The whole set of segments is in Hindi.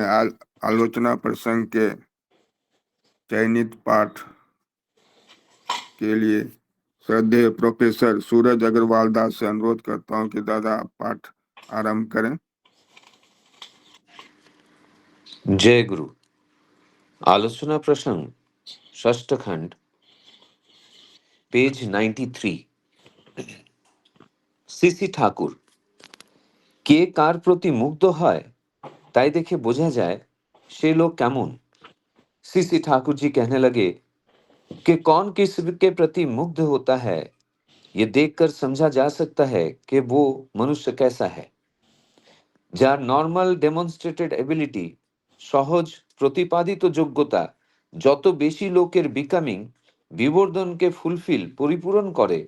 आलोचना प्रसंग के चयनित पाठ के लिए श्रद्धेय प्रोफेसर सूरज अग्रवाल दास से अनुरोध करता हूं कि दादा आप पाठ आरंभ करें। जय गुरु। आलोचना प्रसंग षष्ठ खंड, पेज 93। সিসি ঠাকুর। কে কার প্রতি মুগ্ধ হয় তাই দেখে বোঝা যায় সে लोग কেমন। सीसी ठाकुर जी कहने लगे कि कौन किस के प्रति मुग्ध होता है ये देखकर समझा जा सकता है कि वो मनुष्य कैसा है। যার নর্মাল ডেমনস্ট্রেটেড এবিলিটি, সহজ প্রতিপাদিত যোগ্যতা যত বেশি লোকের বিকামিং বিবর্ধনকে ফুলফিল পরিপূরণ করে,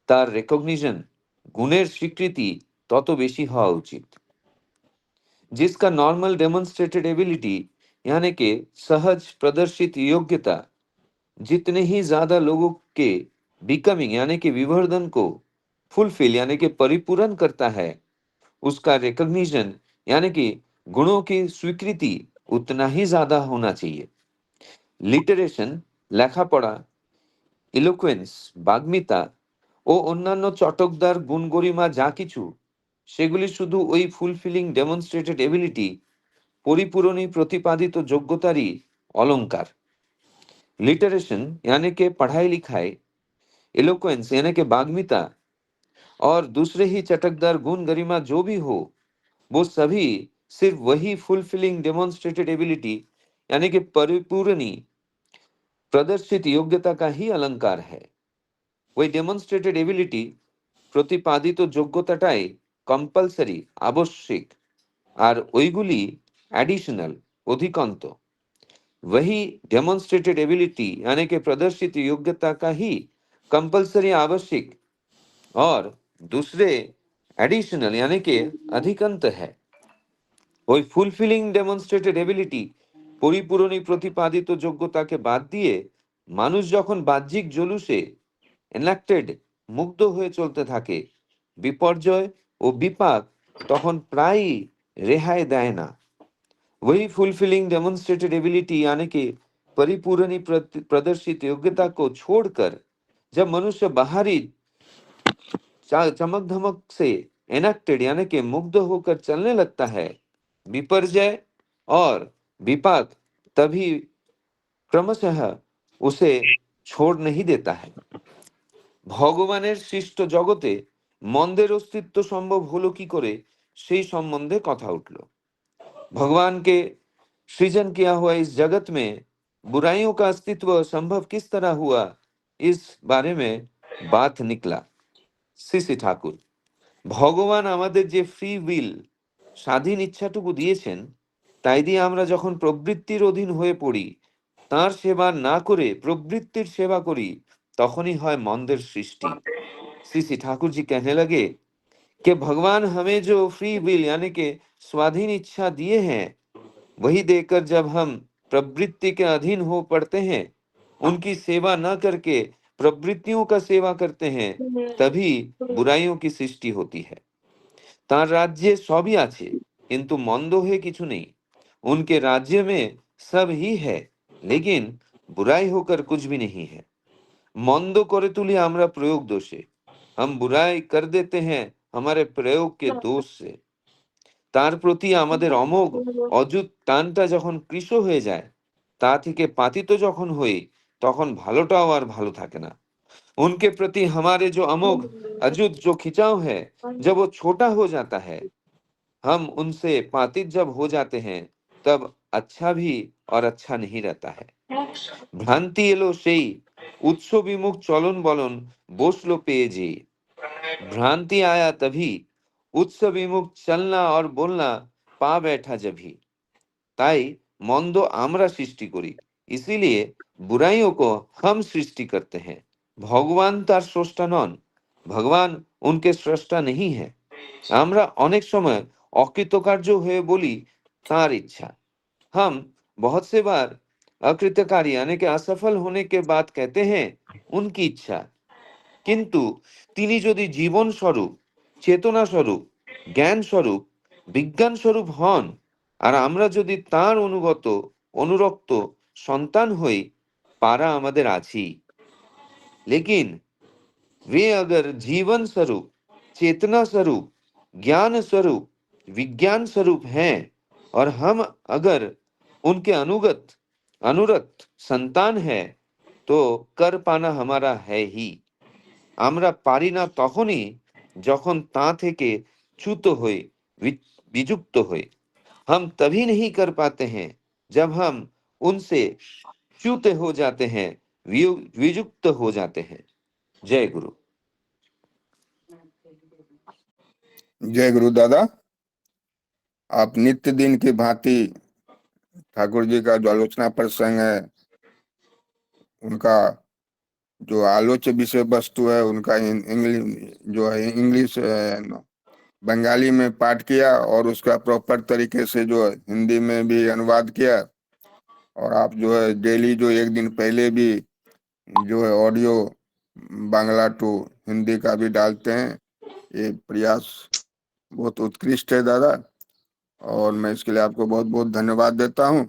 তার রেকগনিশন गुणेर स्वीकृति तत बेशी हवा उचित। जिसका नॉर्मल डेमोन्स्ट्रेटेड एबिलिटी यानी कि सहज प्रदर्शित योग्यता जितने ही ज्यादा लोगों के बिकमिंग यानी कि विवर्धन को फुलफिल यानी कि परिपूर्ण करता है, उसका रिकॉग्निशन यानी कि गुणों की स्वीकृति उतना ही ज्यादा होना चाहिए। लिटरेशन, लेखा पढ़ा, इलोक्वेंस, बाग्मिता ও অন্যান্য চটকদার গুণগরিমা যা কিছু, সেগুলি শুধু ওই ফুলফিলিং ডেমনস্ট্রেটেড এবিলিটি পরিপূরণী প্রতিপাদিত যোগ্যতারই অলংকার। लिटरेशन यानी कि पढ़ाई लिखाई, इलोक्वेंस यानी कि बाग्मिता और दूसरे ही चटकदार गुण गरिमा जो भी हो, वो सभी सिर्फ वही फुलफिलिंग डेमोन्स्ट्रेटेड एबिलिटी यानी कि परिपूरणी प्रदर्शित योग्यता का ही अलंकार है। वही डेमोन्स्ट्रेटेड एबिलिटी প্রতিপাদিত যোগ্যতাটাই কম্পালসারি आवश्यक और ওইগুলি एडिशनल অধিকন্ত। वही डेमोन्स्ट्रेटेड एबिलिटी यानी कि प्रदर्शित योग्यता का ही कंपलसरी आवश्यक और दूसरे एडिशनल यानी कि अधिकंत है। ওই ফুলফিলিং ডেমনস্ট্রেটেড এবিলিটি পরিপূরণী প্রতিপাদিত যোগ্যতাকে বাদ দিয়ে মানুষ যখন বাহ্যিক জলুসে এনাক্টেড মুগ্ধ হয়ে চলতে থাকে, বিপর্যয় ও বিপাক তখন প্রায়ই রেহাই দেয় না। वही फुलफिलिंग डेमोन्स्ट्रेटेड एबिलिटी यानी कि परिपूरणी प्रदर्शित योग्यता को छोड़कर जब मनुष्य बाहरी चमक धमक से एनेक्टेड यानी कि मुग्ध होकर चलने लगता है, विपर्जय और विपाक तभी क्रमशः उसे छोड़ नहीं देता है। ভগবানের সৃষ্ট জগতে মন্দের অস্তিত্ব সম্ভব হলো কি করে সেই সম্বন্ধে কথা উঠল। भगवान के सृजन किया हुआ इस जगत में बुराइयों का अस्तित्व संभव किस तरह हुआ, इस बारे में बात निकला। সিসি ঠাকুর, ভগবান আমাদের যে ফ্রি উইল স্বাধীন ইচ্ছাটুকু দিয়েছেন, তাই দিয়ে আমরা যখন প্রবৃত্তির অধীন হয়ে পড়ি, তার সেবা না করে প্রবৃত্তির সেবা করি, তখনই হয় মন্দের সৃষ্টি। सीसी ठाकुर जी कहने लगे कि भगवान हमें जो फ्री विल यानी कि स्वाधीन इच्छा दिए हैं, वही देकर जब हम प्रवृत्ति के अधीन हो पड़ते हैं, उनकी सेवा न करके प्रवृत्तियों का सेवा करते हैं, तभी बुराइयों की सृष्टि होती है। तार राज्य सभी आछे किंतु मंद है किछु नहीं। उनके राज्य में सब ही है लेकिन बुराई होकर कुछ भी नहीं है। मंद करे तुली आमरा प्रयोग दोषे, हम बुराई कर देते हैं हमारे प्रयोग के दोष से। तार प्रति आमादेर अमोघ अजुत टानटा যখন কৃশ হয়ে যায়, তা থেকে পাতিত যখন হই, তখন ভালোটাও আর ভালো থাকে না। उनके प्रति हमारे जो अमोघ अजुत जो खिंचाव है, जब वो छोटा हो जाता है, हम उनसे पातित जब हो जाते हैं, तब अच्छा भी और अच्छा नहीं रहता है। ভ্রান্তি এলো সেই উৎস বিমুখ চলন বলন বসলো পেয়ে যে। भ्रांति आया तभी उत्स विमुख चलना और बोलना पा बैठा जभी। ताई मंद आमरा सृष्टि करी, इसीलिए बुराइयों को हम सृष्टि करते हैं। भगवान तार स्रष्टा नन, भगवान उनके स्रष्टा नहीं है। आमरा अनेक समय अकृतकार्य हुए बोली तार इच्छा। हम बहुत से बार अकृतकारी यानी कि असफल होने के बाद कहते हैं उनकी इच्छा, किंतु তিনি যদি জীবন স্বরূপ, চেতনা স্বরূপ, জ্ঞান স্বরূপ, বিজ্ঞান স্বরূপ হন, আর আমরা যদি তার অনুরক্ত সন্তান হই, पारा আমাদের আছেই। लेकिन वे अगर जीवन स्वरूप, चेतना स्वरूप, ज्ञान स्वरूप, विज्ञान स्वरूप हैं और हम अगर उनके अनुरक्त संतान है, तो कर पाना हमारा है ही। আমরা পারি না তখনই যখন তা থেকে চ্যুত হই, বিযুক্ত হই। हम तभी नहीं कर पाते हैं जब हम उनसे च्युत हो जाते हैं, वियुक्त हो जाते हैं। जय गुरु। जय गुरु दादा। आप नित्य दिन की भांति ठाकुर जी का जो आलोचना प्रसंग है, उनका जो आलोच्य विषय वस्तु है, उनका इंग्लिश बंगाली में पाठ किया और उसका प्रॉपर तरीके से जो है हिंदी में भी अनुवाद किया। और आप जो है डेली जो एक दिन पहले भी जो है ऑडियो बांग्ला टू हिंदी का भी डालते हैं। ये प्रयास बहुत उत्कृष्ट है दादा, और मैं इसके लिए आपको बहुत बहुत धन्यवाद देता हूँ।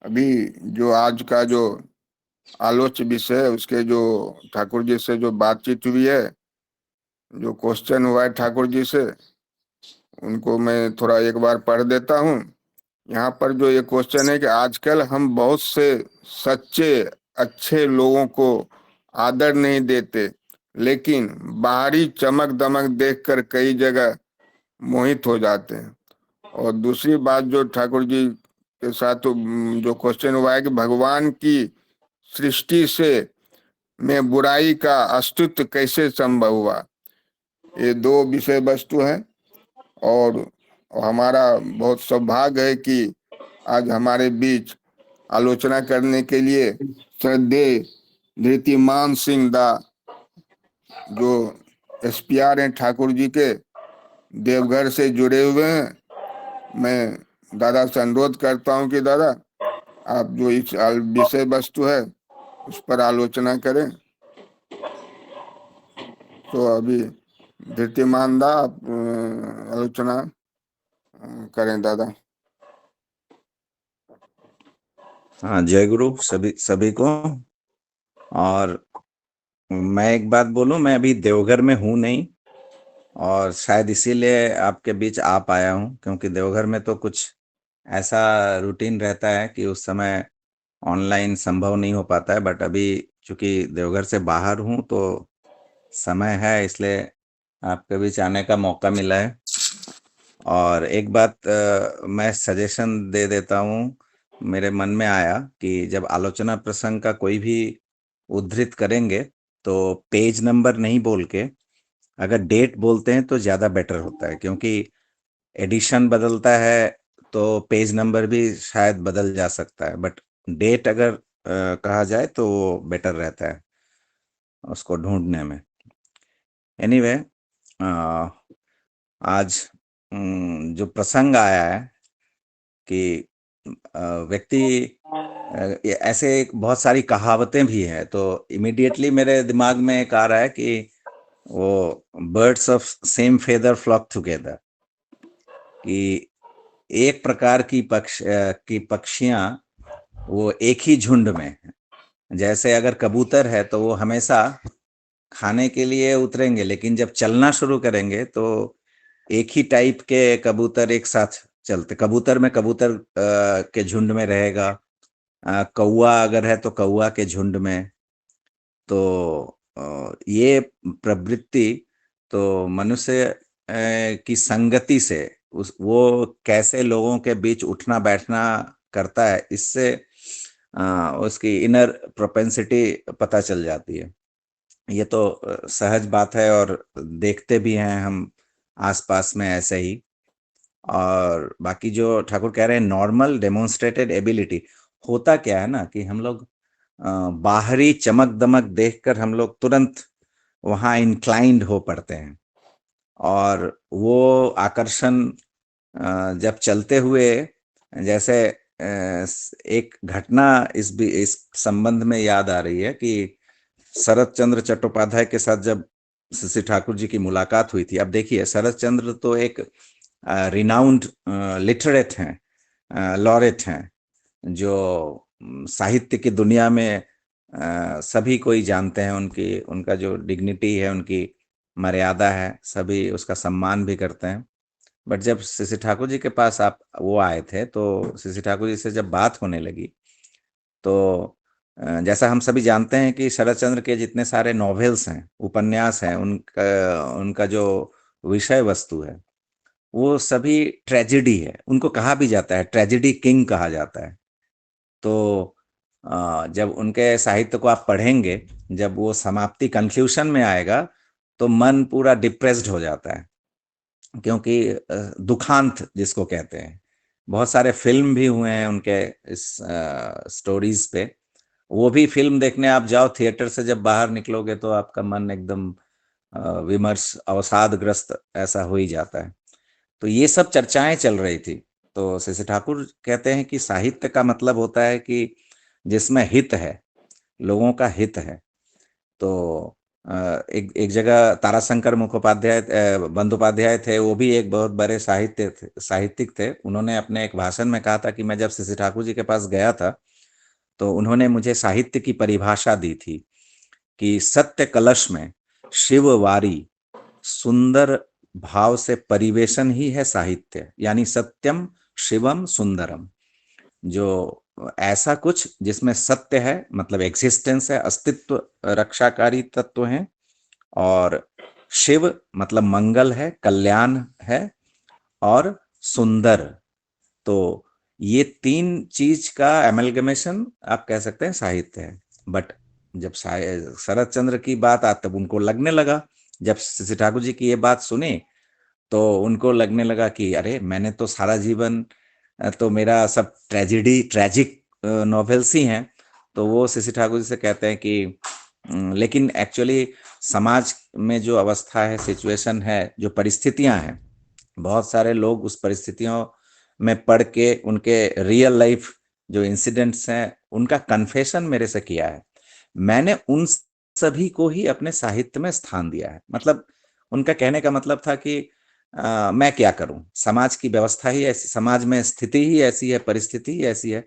अभी जो आज का जो आलोच्य विषय है, उसके जो ठाकुर जी से जो बातचीत हुई है, जो क्वेश्चन हुआ है ठाकुर जी से, उनको मैं थोड़ा एक बार पढ़ देता हूँ। यहाँ पर जो ये क्वेश्चन है कि आजकल हम बहुत से सच्चे अच्छे लोगों को आदर नहीं देते, लेकिन बाहरी चमक दमक देखकर कई जगह मोहित हो जाते हैं। और दूसरी बात जो ठाकुर जी के साथ जो क्वेश्चन हुआ है कि भगवान की सृष्टि से में बुराई का अस्तित्व कैसे संभव हुआ। ये दो विषय वस्तु हैं, और हमारा बहुत सौभाग्य है कि आज हमारे बीच आलोचना करने के लिए श्रद्धेय धृतिमान सिंह दा, जो एसपीआर हैं ठाकुर जी के, देवघर से जुड़े हुए हैं। मैं दादा से अनुरोध करता हूं कि दादा आप जो इस विषय वस्तु है उस पर आलोचना करें। तो अभी धृतिमान दा आप आलोचना करें दादा। हाँ, जय गुरु सभी को। और मैं एक बात बोलूं, मैं अभी देवघर में हूं नहीं, और शायद इसीलिए आपके बीच आ पाया हूं, क्योंकि देवघर में तो कुछ ऐसा रूटीन रहता है कि उस समय ऑनलाइन संभव नहीं हो पाता है। बट अभी चूंकि देवघर से बाहर हूं तो समय है, इसलिए आपके बीच आने का मौका मिला है। और एक बात मैं सजेशन दे देता हूँ, मेरे मन में आया कि जब आलोचना प्रसंग का कोई भी उद्धृत करेंगे तो पेज नंबर नहीं बोल के अगर डेट बोलते हैं तो ज़्यादा बेटर होता है, क्योंकि एडिशन बदलता है तो पेज नंबर भी शायद बदल जा सकता है। बट डेट अगर कहा जाए तो वो बेटर रहता है उसको ढूंढने में। एनीवे, आज जो प्रसंग आया है कि व्यक्ति ऐसे बहुत सारी कहावतें भी हैं, तो इमीडिएटली मेरे दिमाग में एक आ रहा है कि वो birds of same feather flock together, कि एक प्रकार की पक्षियां वो एक ही झुंड में, जैसे अगर कबूतर है तो वो हमेशा खाने के लिए उतरेंगे, लेकिन जब चलना शुरू करेंगे तो एक ही टाइप के कबूतर एक साथ चलते। कबूतर में कबूतर के झुंड में रहेगा, कौवा अगर है तो कौवा के झुंड में। तो ये प्रवृत्ति तो मनुष्य की संगति से वो कैसे लोगों के बीच उठना बैठना करता है, इससे उसकी इनर प्रोपेंसिटी पता चल जाती है। ये तो सहज बात है, और देखते भी हैं हम आसपास में ऐसे ही। और बाकी जो ठाकुर कह रहे हैं नॉर्मल डेमोन्स्ट्रेटेड एबिलिटी, होता क्या है ना कि हम लोग बाहरी चमक दमक देखकर हम लोग तुरंत वहाँ इंक्लाइंड हो पड़ते हैं, और वो आकर्षण जब चलते हुए, जैसे एक घटना इस संबंध में याद आ रही है कि शरत चंद्र चट्टोपाध्याय के साथ जब श्री ठाकुर जी की मुलाकात हुई थी। अब देखिए, शरत चंद्र तो एक रिनाउंड लिटरेट हैं, लॉरेट हैं, जो साहित्य की दुनिया में सभी कोई जानते हैं, उनका जो डिग्निटी है, उनकी मर्यादा है, सभी उसका सम्मान भी करते हैं। बट जब सीसी ठाकुर जी के पास वो आए थे, तो सीसी ठाकुर जी से जब बात होने लगी, तो जैसा हम सभी जानते हैं कि शरत चंद्र के जितने सारे नॉवेल्स हैं, उपन्यास हैं, उनका जो विषय वस्तु है वो सभी ट्रेजेडी है। उनको कहा भी जाता है, ट्रेजेडी किंग कहा जाता है। तो जब उनके साहित्य को आप पढ़ेंगे, जब वो समाप्ति कंक्लूशन में आएगा, तो मन पूरा डिप्रेस्ड हो जाता है, क्योंकि दुखांत जिसको कहते हैं। बहुत सारे फिल्म भी हुए हैं उनके इस स्टोरीज पे। वो भी फिल्म देखने आप जाओ, थिएटर से जब बाहर निकलोगे तो आपका मन एकदम विमर्श, अवसादग्रस्त ऐसा हो ही जाता है। तो ये सब चर्चाएं चल रही थी। तो सीसी ठाकुर कहते हैं कि साहित्य का मतलब होता है कि जिसमें हित है, लोगों का हित है। तो एक जगह ताराशंकर मुखोपाध्याय, बंदोपाध्याय थे, वो भी एक बहुत बड़े साहित्यिक थे। उन्होंने अपने एक भाषण में कहा था कि मैं जब सीसी ठाकुर जी के पास गया था, तो उन्होंने मुझे साहित्य की परिभाषा दी थी कि सत्य कलश में शिव वारी सुंदर भाव से परिवेशन ही है साहित्य, यानी सत्यम शिवम सुंदरम। जो ऐसा कुछ जिसमें सत्य है, मतलब एग्जिस्टेंस है, अस्तित्व रक्षाकारी तत्व हैं, और शिव मतलब मंगल है, कल्याण है, और सुंदर। तो ये 3 चीज का एमलगमेशन आप कह सकते हैं साहित्य है। बट जब शरत चंद्र की बात आती, तब उनको लगने लगा, जब सीसी ठाकुर जी की ये बात सुनी, तो उनको लगने लगा कि अरे, मैंने तो सारा जीवन तो मेरा सब ट्रेजिक नॉवेल्स ही हैं। तो वो सीसी ठाकुर जी से कहते हैं कि लेकिन एक्चुअली समाज में जो अवस्था है, सिचुएशन है, जो परिस्थितियां हैं, बहुत सारे लोग उस परिस्थितियों में पढ़ के उनके रियल लाइफ जो इंसिडेंट्स हैं, उनका कन्फेशन मेरे से किया है। मैंने उन सभी को ही अपने साहित्य में स्थान दिया है। मतलब उनका कहने का मतलब था कि मैं क्या करूं, समाज की व्यवस्था ही ऐसी, समाज में स्थिति ही ऐसी है, परिस्थिति ही ऐसी है,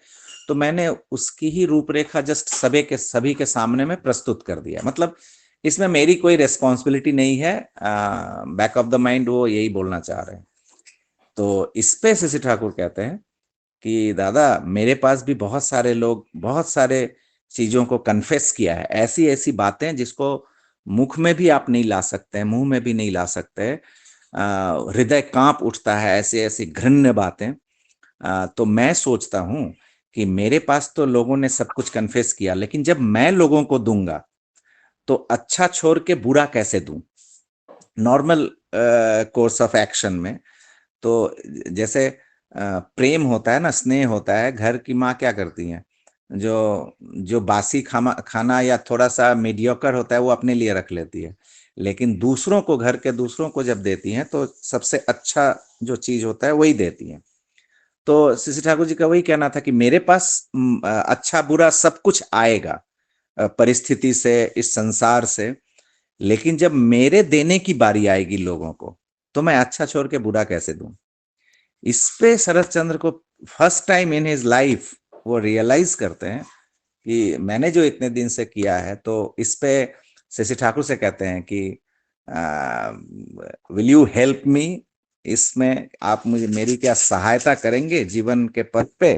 तो मैंने उसकी ही रूपरेखा जस्ट सभी के सामने में प्रस्तुत कर दिया। मतलब इसमें मेरी कोई रेस्पॉन्सिबिलिटी नहीं है। बैक ऑफ द माइंड वो यही बोलना चाह रहे हैं। तो इस पे सीसी ठाकुर कहते हैं कि दादा, मेरे पास भी बहुत सारे लोग बहुत सारे चीजों को कन्फेस किया है, ऐसी ऐसी बातें जिसको मुख में भी आप नहीं ला सकते, मुंह में भी नहीं ला सकते, हृदय कांप उठता है, ऐसी ऐसी घृण्य बातें। तो मैं सोचता हूं कि मेरे पास तो लोगों ने सब कुछ कन्फेस किया, लेकिन जब मैं लोगों को दूंगा तो अच्छा छोड़ के बुरा कैसे दूं, नॉर्मल कोर्स ऑफ एक्शन में। तो जैसे प्रेम होता है ना, स्नेह होता है, घर की माँ क्या करती हैं, जो बासी खाना या थोड़ा सा मीडियोकर होता है वो अपने लिए रख लेती है, लेकिन दूसरों को, घर के दूसरों को जब देती हैं तो सबसे अच्छा जो चीज होता है वही देती हैं। तो सीसी ठाकुर जी का वही कहना था कि मेरे पास अच्छा बुरा सब कुछ आएगा परिस्थिति से, इस संसार से, लेकिन जब मेरे देने की बारी आएगी लोगों को, तो मैं अच्छा छोड़ के बुरा कैसे दूं। इस पे शरत चंद्र को first time in his life वो रियलाइज करते हैं कि मैंने जो इतने दिन से किया है। तो इस पे शशि ठाकुर से कहते हैं कि विल यू हेल्प मी, इसमें आप मुझे मेरी क्या सहायता करेंगे जीवन के पथ पे।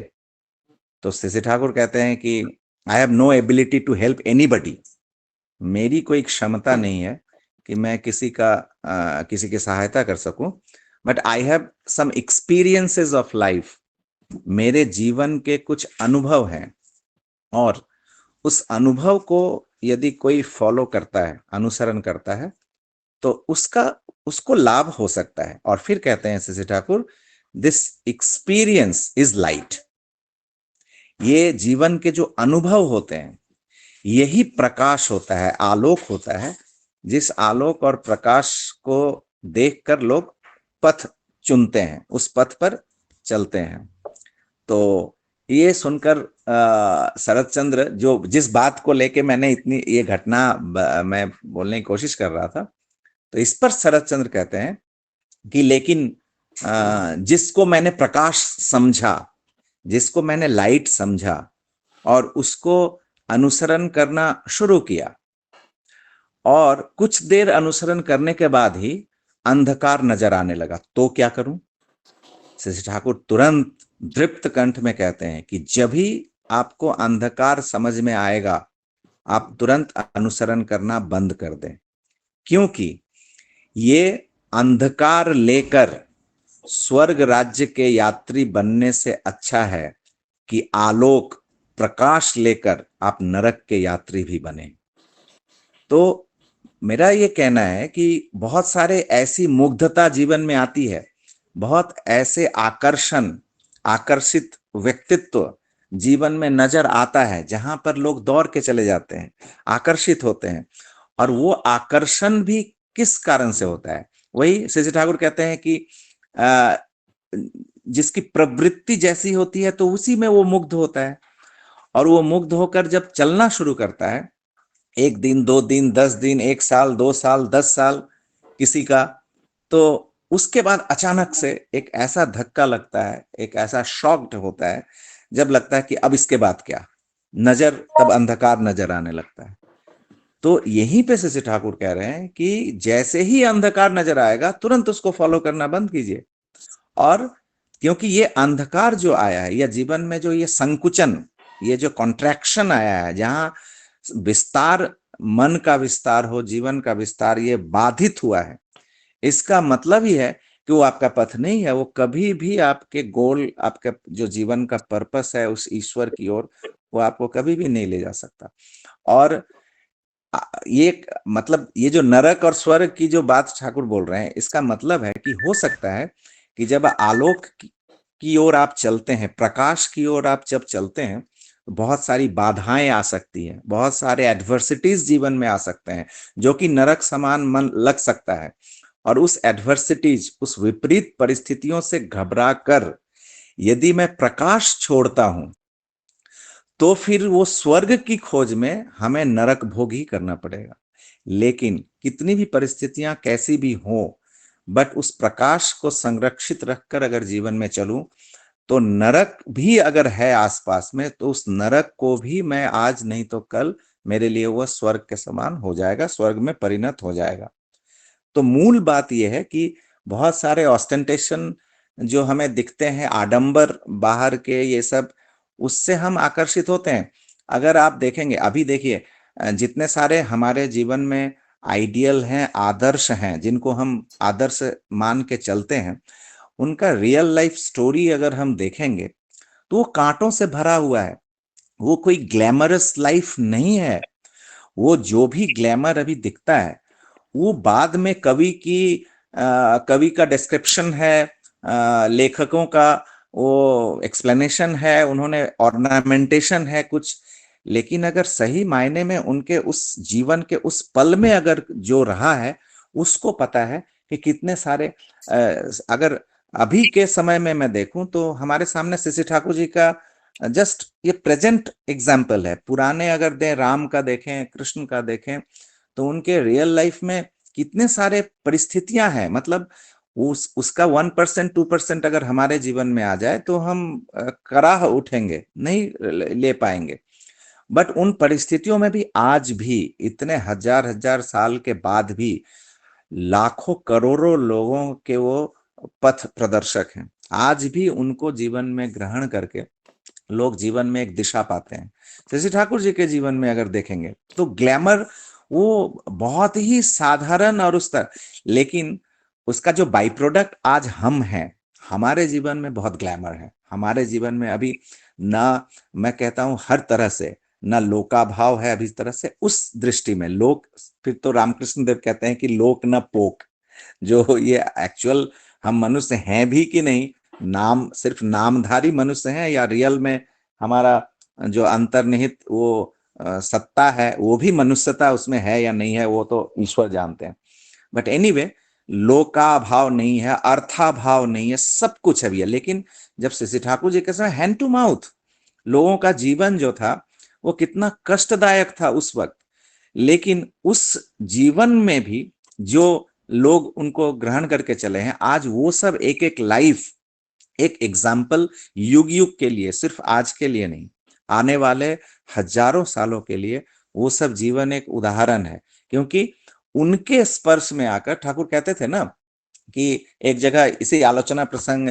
तो शशि ठाकुर कहते हैं कि I have no ability to help anybody, मेरी कोई क्षमता नहीं है कि मैं किसी की सहायता कर सकूं, but I have some experiences of life, मेरे जीवन के कुछ अनुभव हैं, और उस अनुभव को यदि कोई फॉलो करता है, अनुसरण करता है, तो उसको लाभ हो सकता है। और फिर कहते हैं Shashi Thakur, this experience is light, ये जीवन के जो अनुभव होते हैं यही प्रकाश होता है, आलोक होता है, जिस आलोक और प्रकाश को देखकर लोग पथ चुनते हैं, उस पथ पर चलते हैं। तो ये सुनकर शरत चंद्र, जो जिस बात को लेके मैंने इतनी ये घटना मैं बोलने की कोशिश कर रहा था, तो इस पर शरत चंद्र कहते हैं कि लेकिन जिसको मैंने प्रकाश समझा, जिसको मैंने लाइट समझा और उसको अनुसरण करना शुरू किया, और कुछ देर अनुसरण करने के बाद ही अंधकार नजर आने लगा, तो क्या करूं? श्री ठाकुर तुरंत दृप्त कंठ में कहते हैं कि जब भी आपको अंधकार समझ में आएगा, आप तुरंत अनुसरण करना बंद कर दें, क्योंकि ये अंधकार लेकर स्वर्ग राज्य के यात्री बनने से अच्छा है कि आलोक प्रकाश लेकर आप नरक के यात्री भी बने। तो मेरा ये कहना है कि बहुत सारे ऐसी मुग्धता जीवन में आती है, बहुत ऐसे आकर्षित व्यक्तित्व जीवन में नजर आता है जहां पर लोग दौड़ के चले जाते हैं, आकर्षित होते हैं। और वो आकर्षण भी किस कारण से होता है? वही श्री ठाकुर कहते हैं कि जिसकी प्रवृत्ति जैसी होती है तो उसी में वो मुग्ध होता है, और वो मुग्ध होकर जब चलना शुरू करता है, 1 दिन 2 दिन 10 दिन 1 साल 2 साल 10 साल किसी का, तो उसके बाद अचानक से एक ऐसा धक्का लगता है, एक ऐसा शॉक्ड होता है, जब लगता है कि अब इसके बाद क्या, तब अंधकार नजर आने लगता है। तो यहीं पे श्री ठाकुर कह रहे हैं कि जैसे ही अंधकार नजर आएगा तुरंत उसको फॉलो करना बंद कीजिए। और क्योंकि ये अंधकार जो आया है, या जीवन में जो ये संकुचन, ये जो कॉन्ट्रैक्शन आया है, जहां विस्तार, मन का विस्तार हो, जीवन का विस्तार ये बाधित हुआ है, इसका मतलब ही है कि वो आपका पथ नहीं है, वो कभी भी आपके गोल, आपका जो जीवन का पर्पस है उस ईश्वर की ओर, वो आपको कभी भी नहीं ले जा सकता। और ये मतलब ये जो नरक और स्वर्ग की जो बात ठाकुर बोल रहे हैं, इसका मतलब है कि हो सकता है कि जब आलोक की ओर आप चलते हैं, प्रकाश की ओर आप जब चलते हैं, तो बहुत सारी बाधाएं आ सकती हैं, बहुत सारे एडवर्सिटीज जीवन में आ सकते हैं, जो कि नरक समान मन लग सकता है। और उस एडवर्सिटीज, उस विपरीत परिस्थितियों से घबरा कर यदि मैं प्रकाश छोड़ता हूं, तो फिर वो स्वर्ग की खोज में हमें नरक भोग ही करना पड़ेगा। लेकिन कितनी भी परिस्थितियां कैसी भी हो, बट उस प्रकाश को संरक्षित रखकर अगर जीवन में चलूं, तो नरक भी अगर है आसपास में, तो उस नरक को भी मैं आज नहीं तो कल मेरे लिए वह स्वर्ग के समान हो जाएगा, स्वर्ग में परिणत हो जाएगा। तो मूल बात यह है कि बहुत सारे ऑस्टेंटेशन जो हमें दिखते हैं, आडंबर बाहर के, ये सब, उससे हम आकर्षित होते हैं। अगर आप देखेंगे, अभी देखिए, जितने सारे हमारे जीवन में आइडियल हैं, आदर्श हैं, जिनको हम आदर्श मान के चलते हैं, उनका रियल लाइफ स्टोरी अगर हम देखेंगे तो वो कांटों से भरा हुआ है। वो कोई ग्लैमरस लाइफ नहीं है। वो जो भी ग्लैमर अभी दिखता है, वो बाद में कवि का डिस्क्रिप्शन है, लेखकों का वो एक्सप्लेनेशन है, उन्होंने ऑर्नामेंटेशन है कुछ। लेकिन अगर सही मायने में उनके उस जीवन के उस पल में अगर जो रहा है, उसको पता है कि कितने सारे अगर अभी के समय में मैं देखूं तो हमारे सामने श्री ठाकुर जी का जस्ट ये प्रेजेंट एग्जाम्पल है। पुराने अगर दें, राम का देखें, कृष्ण का देखें, तो उनके रियल लाइफ में कितने सारे परिस्थितियां हैं। मतलब उसका 1% 2% अगर हमारे जीवन में आ जाए तो हम कराह उठेंगे, नहीं ले पाएंगे। बट उन परिस्थितियों में भी आज भी इतने हजार हजार साल के बाद भी लाखों करोड़ों लोगों के वो पथ प्रदर्शक हैं। आज भी उनको जीवन में ग्रहण करके लोग जीवन में एक दिशा पाते हैं। श्री ठाकुर जी के जीवन में अगर देखेंगे तो ग्लैमर वो बहुत ही साधारण और उस तरह, लेकिन उसका जो बाई प्रोडक्ट आज हम हैं, हमारे जीवन में बहुत ग्लैमर है। हमारे जीवन में अभी ना, मैं कहता हूं हर तरह से ना लोका भाव है अभी इस तरह से। उस दृष्टि में लोक, फिर तो रामकृष्ण देव कहते हैं कि लोक न पोक, जो ये एक्चुअल हम मनुष्य हैं भी कि नहीं, नाम सिर्फ नामधारी मनुष्य हैं, या रियल में हमारा जो अंतर्निहित वो सत्ता है, वो भी मनुष्यता उसमें है या नहीं है, वो तो ईश्वर जानते हैं। बट एनीवे, लोका भाव नहीं है, अर्था भाव नहीं है, सब कुछ है भैया। लेकिन जब श्री ठाकुर जी के समय हैंड टू माउथ लोगों का जीवन जो था वो कितना कष्टदायक था उस वक्त, लेकिन उस जीवन में भी जो लोग उनको ग्रहण करके चले हैं, आज वो सब एक एक लाइफ, एक एग्जाम्पल युग युग के लिए, सिर्फ आज के लिए नहीं, आने वाले हजारों सालों के लिए वो सब जीवन एक उदाहरण है। क्योंकि उनके स्पर्श में आकर, ठाकुर कहते थे ना कि एक जगह इसी आलोचना प्रसंग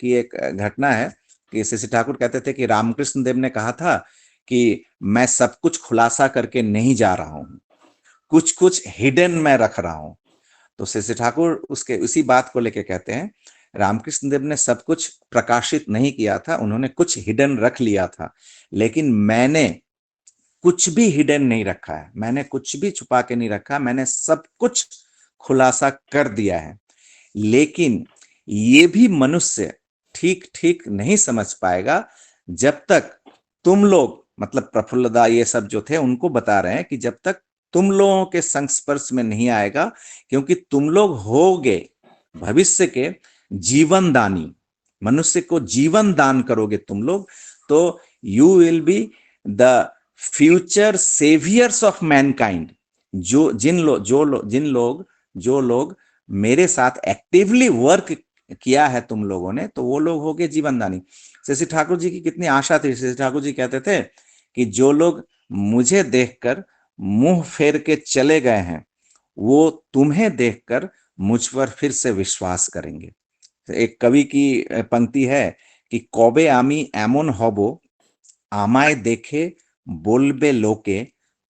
की एक घटना है कि श्री ठाकुर कहते थे कि रामकृष्ण देव ने कहा था कि मैं सब कुछ खुलासा करके नहीं जा रहा हूं, कुछ कुछ हिडन मैं रख रहा हूं। तो श्री ठाकुर उसके उसी बात को लेके कहते हैं, रामकृष्ण देव ने सब कुछ प्रकाशित नहीं किया था, उन्होंने कुछ हिडन रख लिया था, लेकिन मैंने कुछ भी हिडन नहीं रखा है, मैंने कुछ भी छुपा के नहीं रखा, मैंने सब कुछ खुलासा कर दिया है। लेकिन ये भी मनुष्य ठीक ठीक नहीं समझ पाएगा जब तक तुम लोग, मतलब प्रफुल्लदा ये सब जो थे उनको बता रहे हैं कि जब तक तुम लोगों के संस्पर्श में नहीं आएगा, क्योंकि तुम लोग होगे भविष्य के जीवन दानी, मनुष्य को जीवन दान करोगे तुम लोग, तो you will be the future saviours of Mankind. जो लोग मेरे साथ एक्टिवली वर्क किया है तुम लोगों ने, तो वो लोग हो गए जीवनदानी। श्री ठाकुर जी की कितनी आशा थी। श्री ठाकुर जी कहते थे कि जो लोग मुझे देखकर मुंह फेर के चले गए हैं, वो तुम्हें देखकर मुझ पर फिर से विश्वास करेंगे। एक कवि की पंक्ति है कि कबे आमी एमन हबो आमाय देखे बोलबे लोके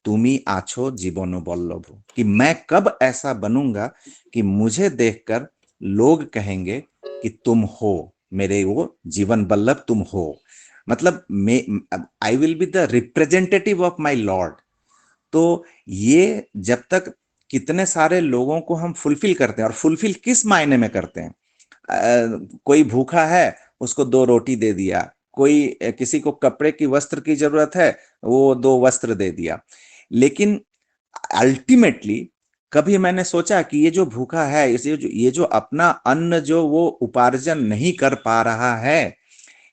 तुमी आछो जीवन बल्लभ, कि मैं कब ऐसा बनूंगा कि मुझे देखकर लोग कहेंगे कि तुम हो मेरे वो जीवन बल्लभ, तुम हो, मतलब I will be the representative of my lord. तो ये जब तक कितने सारे लोगों को हम फुलफिल करते हैं, और फुलफिल किस मायने में करते हैं, कोई भूखा है उसको 2 रोटी दे दिया, कोई किसी को कपड़े की वस्त्र की जरूरत है वो 2 वस्त्र दे दिया, लेकिन अल्टीमेटली कभी मैंने सोचा कि ये जो भूखा है, ये जो अपना अन्न जो वो उपार्जन नहीं कर पा रहा है,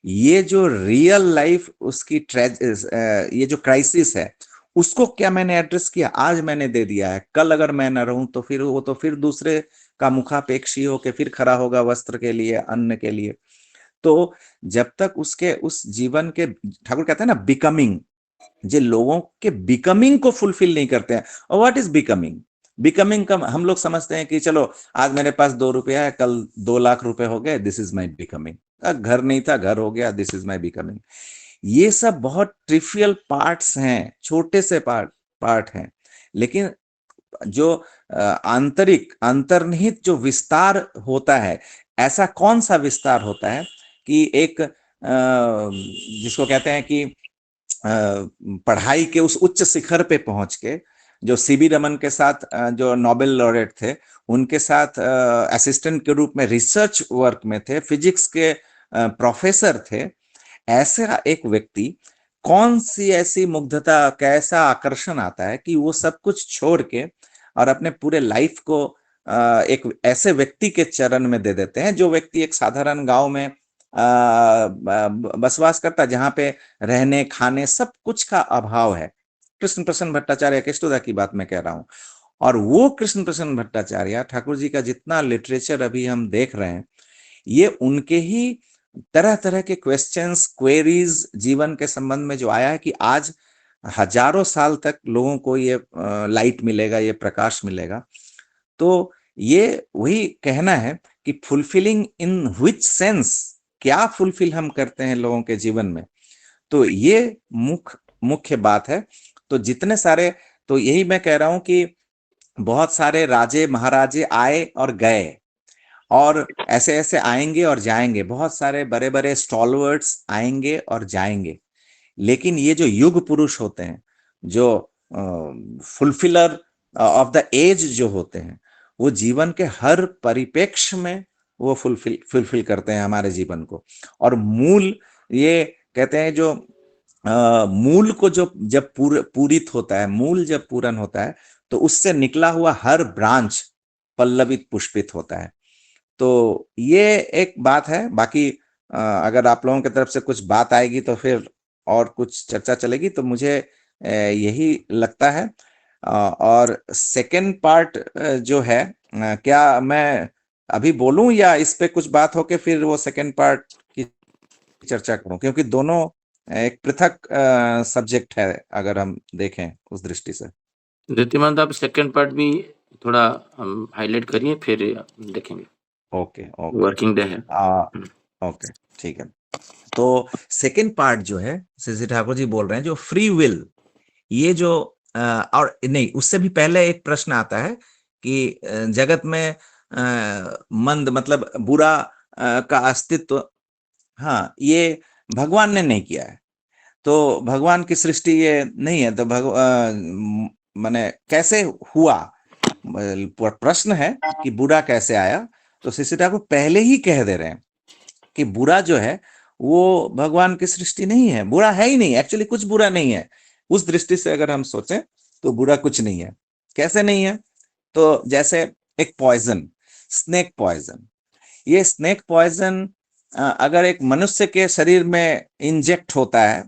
ये जो रियल लाइफ उसकी ये जो क्राइसिस है, उसको क्या मैंने एड्रेस किया? आज मैंने दे दिया है, कल अगर मैं न रहूं तो फिर वो तो फिर दूसरे का मुखापेक्षी होके फिर खड़ा होगा वस्त्र के लिए, अन्न के लिए। तो जब तक उसके उस जीवन के, ठाकुर कहते हैं ना बिकमिंग, जो लोगों के बिकमिंग को फुलफिल नहीं करते हैं। और व्हाट इज बिकमिंग? बिकमिंग का हम लोग समझते हैं कि चलो आज मेरे पास 2 रुपया है, कल 2 लाख रुपए हो गए, दिस इज माई बिकमिंग। घर नहीं था, घर हो गया, दिस इज माई बिकमिंग। ये सब बहुत ट्रिवियल पार्ट्स हैं, छोटे से पार्ट हैं, लेकिन जो आंतरिक अंतर्निहित जो विस्तार होता है, ऐसा कौन सा विस्तार होता है कि एक जिसको कहते हैं कि पढ़ाई के उस उच्च शिखर पे पहुंच के, जो सीबी रमन के साथ जो नोबेल लॉरेट थे, उनके साथ असिस्टेंट के रूप में रिसर्च वर्क में थे, फिजिक्स के प्रोफेसर थे, ऐसा एक व्यक्ति, कौन सी ऐसी मुग्धता, कैसा आकर्षण आता है कि वो सब कुछ छोड़ के और अपने पूरे लाइफ को एक ऐसे व्यक्ति के चरण में दे देते हैं, जो व्यक्ति एक साधारण गांव में बसवास करता, जहां पे रहने खाने सब कुछ का अभाव है। कृष्ण प्रसन्न भट्टाचार्य केष्टोदा की बात मैं कह रहा हूं। और वो कृष्ण प्रसन्न भट्टाचार्य, ठाकुर जी का जितना लिटरेचर अभी हम देख रहे हैं, ये उनके ही तरह तरह के क्वेश्चंस, क्वेरीज जीवन के संबंध में जो आया है, कि आज हजारों साल तक लोगों को ये लाइट मिलेगा, ये प्रकाश मिलेगा। तो ये वही कहना है कि फुलफिलिंग इन व्हिच सेंस, क्या फुलफिल हम करते हैं लोगों के जीवन में, तो ये मुख्य बात है। तो जितने सारे, तो यही मैं कह रहा हूं कि बहुत सारे राजे महाराजे आए और गए, और ऐसे ऐसे आएंगे और जाएंगे, बहुत सारे बड़े बड़े स्टॉलवर्ड्स आएंगे और जाएंगे, लेकिन ये जो युग पुरुष होते हैं, जो फुलफिलर ऑफ द एज जो होते हैं, वो जीवन के हर परिप्रेक्ष्य में वो फुलफिल करते हैं हमारे जीवन को। और मूल, ये कहते हैं जो मूल को जो जब पूरित होता है, मूल जब पूर्ण होता है, तो उससे निकला हुआ हर ब्रांच पल्लवित पुष्पित होता है। तो ये एक बात है। बाकी अगर आप लोगों की तरफ से कुछ बात आएगी तो फिर और कुछ चर्चा चलेगी, तो मुझे यही लगता है। और सेकंड पार्ट जो है क्या मैं अभी बोलूं या इस पे कुछ बात होके फिर वो सेकंड पार्ट की चर्चा करूं, क्योंकि दोनों एक पृथक सब्जेक्ट है अगर हम देखें उस दृष्टि से। रीतिमान आप सेकंड पार्ट भी थोड़ा हाईलाइट करिए, फिर देखेंगे। ओके ओके वर्किंग डे है। ओके ठीक है। तो सेकंड पार्ट जो है श्री ठाकुर जी बोल रहे हैं जो फ्री विल, ये जो और नहीं, उससे भी पहले एक प्रश्न आता है कि जगत में मंद मतलब बुरा का अस्तित्व, हाँ, ये भगवान ने नहीं किया है, तो भगवान की सृष्टि ये नहीं है, तो माने कैसे हुआ, प्रश्न है कि बुरा कैसे आया। तो श्री ठाकुर पहले ही कह दे रहे हैं कि बुरा जो है वो भगवान की सृष्टि नहीं है, बुरा है ही नहीं, एक्चुअली कुछ बुरा नहीं है। उस दृष्टि से अगर हम सोचें तो बुरा कुछ नहीं है। कैसे नहीं है? तो जैसे एक पॉइजन, स्नेक पॉइजन, ये स्नेक पॉइजन अगर एक मनुष्य के शरीर में इंजेक्ट होता है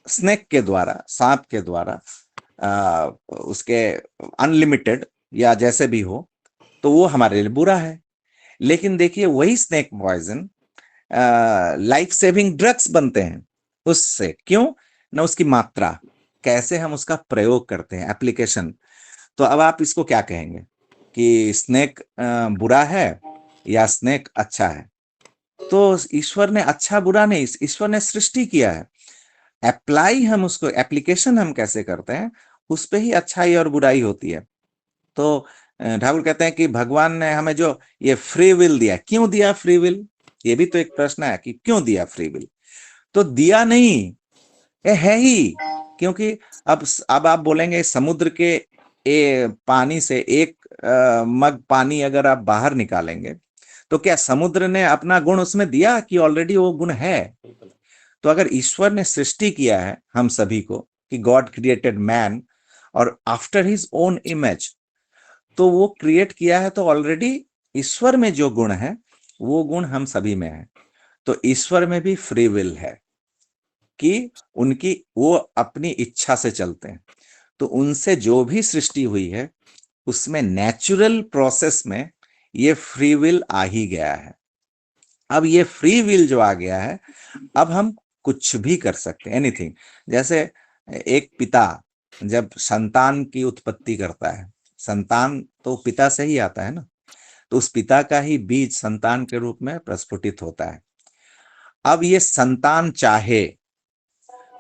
स्नेक के द्वारा, सांप के द्वारा, उसके अनलिमिटेड या जैसे भी हो, तो वो हमारे लिए बुरा है। लेकिन देखिए वही snake poison life saving drugs बनते हैं उससे। क्यों ना? उसकी मात्रा, कैसे हम उसका प्रयोग करते हैं, एप्लीकेशन। तो अब आप इसको क्या कहेंगे कि स्नेक बुरा है या स्नेक अच्छा है? तो ईश्वर ने अच्छा बुरा नहीं, ईश्वर ने सृष्टि किया है, अप्लाई हम उसको, एप्लीकेशन हम कैसे करते हैं उस पे ही अच्छाई और बुराई होती है। तो ठाकुर कहते हैं कि भगवान ने हमें जो ये फ्री विल दिया, क्यों दिया फ्री विल? ये भी तो एक प्रश्न है कि क्यों दिया फ्री विल। तो दिया नहीं, ये है ही। क्योंकि अब आप बोलेंगे समुद्र के पानी से एक मग पानी अगर आप बाहर निकालेंगे तो क्या समुद्र ने अपना गुण उसमें दिया कि ऑलरेडी वो गुण है? तो अगर ईश्वर ने सृष्टि किया है हम सभी को कि गॉड क्रिएटेड मैन और आफ्टर हिज ओन इमेज, तो वो क्रिएट किया है तो ऑलरेडी ईश्वर में जो गुण है वो गुण हम सभी में है। तो ईश्वर में भी फ्री विल है कि उनकी वो अपनी इच्छा से चलते हैं। तो उनसे जो भी सृष्टि हुई है उसमें नेचुरल प्रोसेस में ये फ्री विल आ ही गया है। अब ये फ्री विल जो आ गया है, अब हम कुछ भी कर सकते हैं, एनीथिंग। जैसे एक पिता जब संतान की उत्पत्ति करता है, संतान तो पिता से ही आता है ना, तो उस पिता का ही बीज संतान के रूप में प्रस्फुटित होता है। अब ये संतान चाहे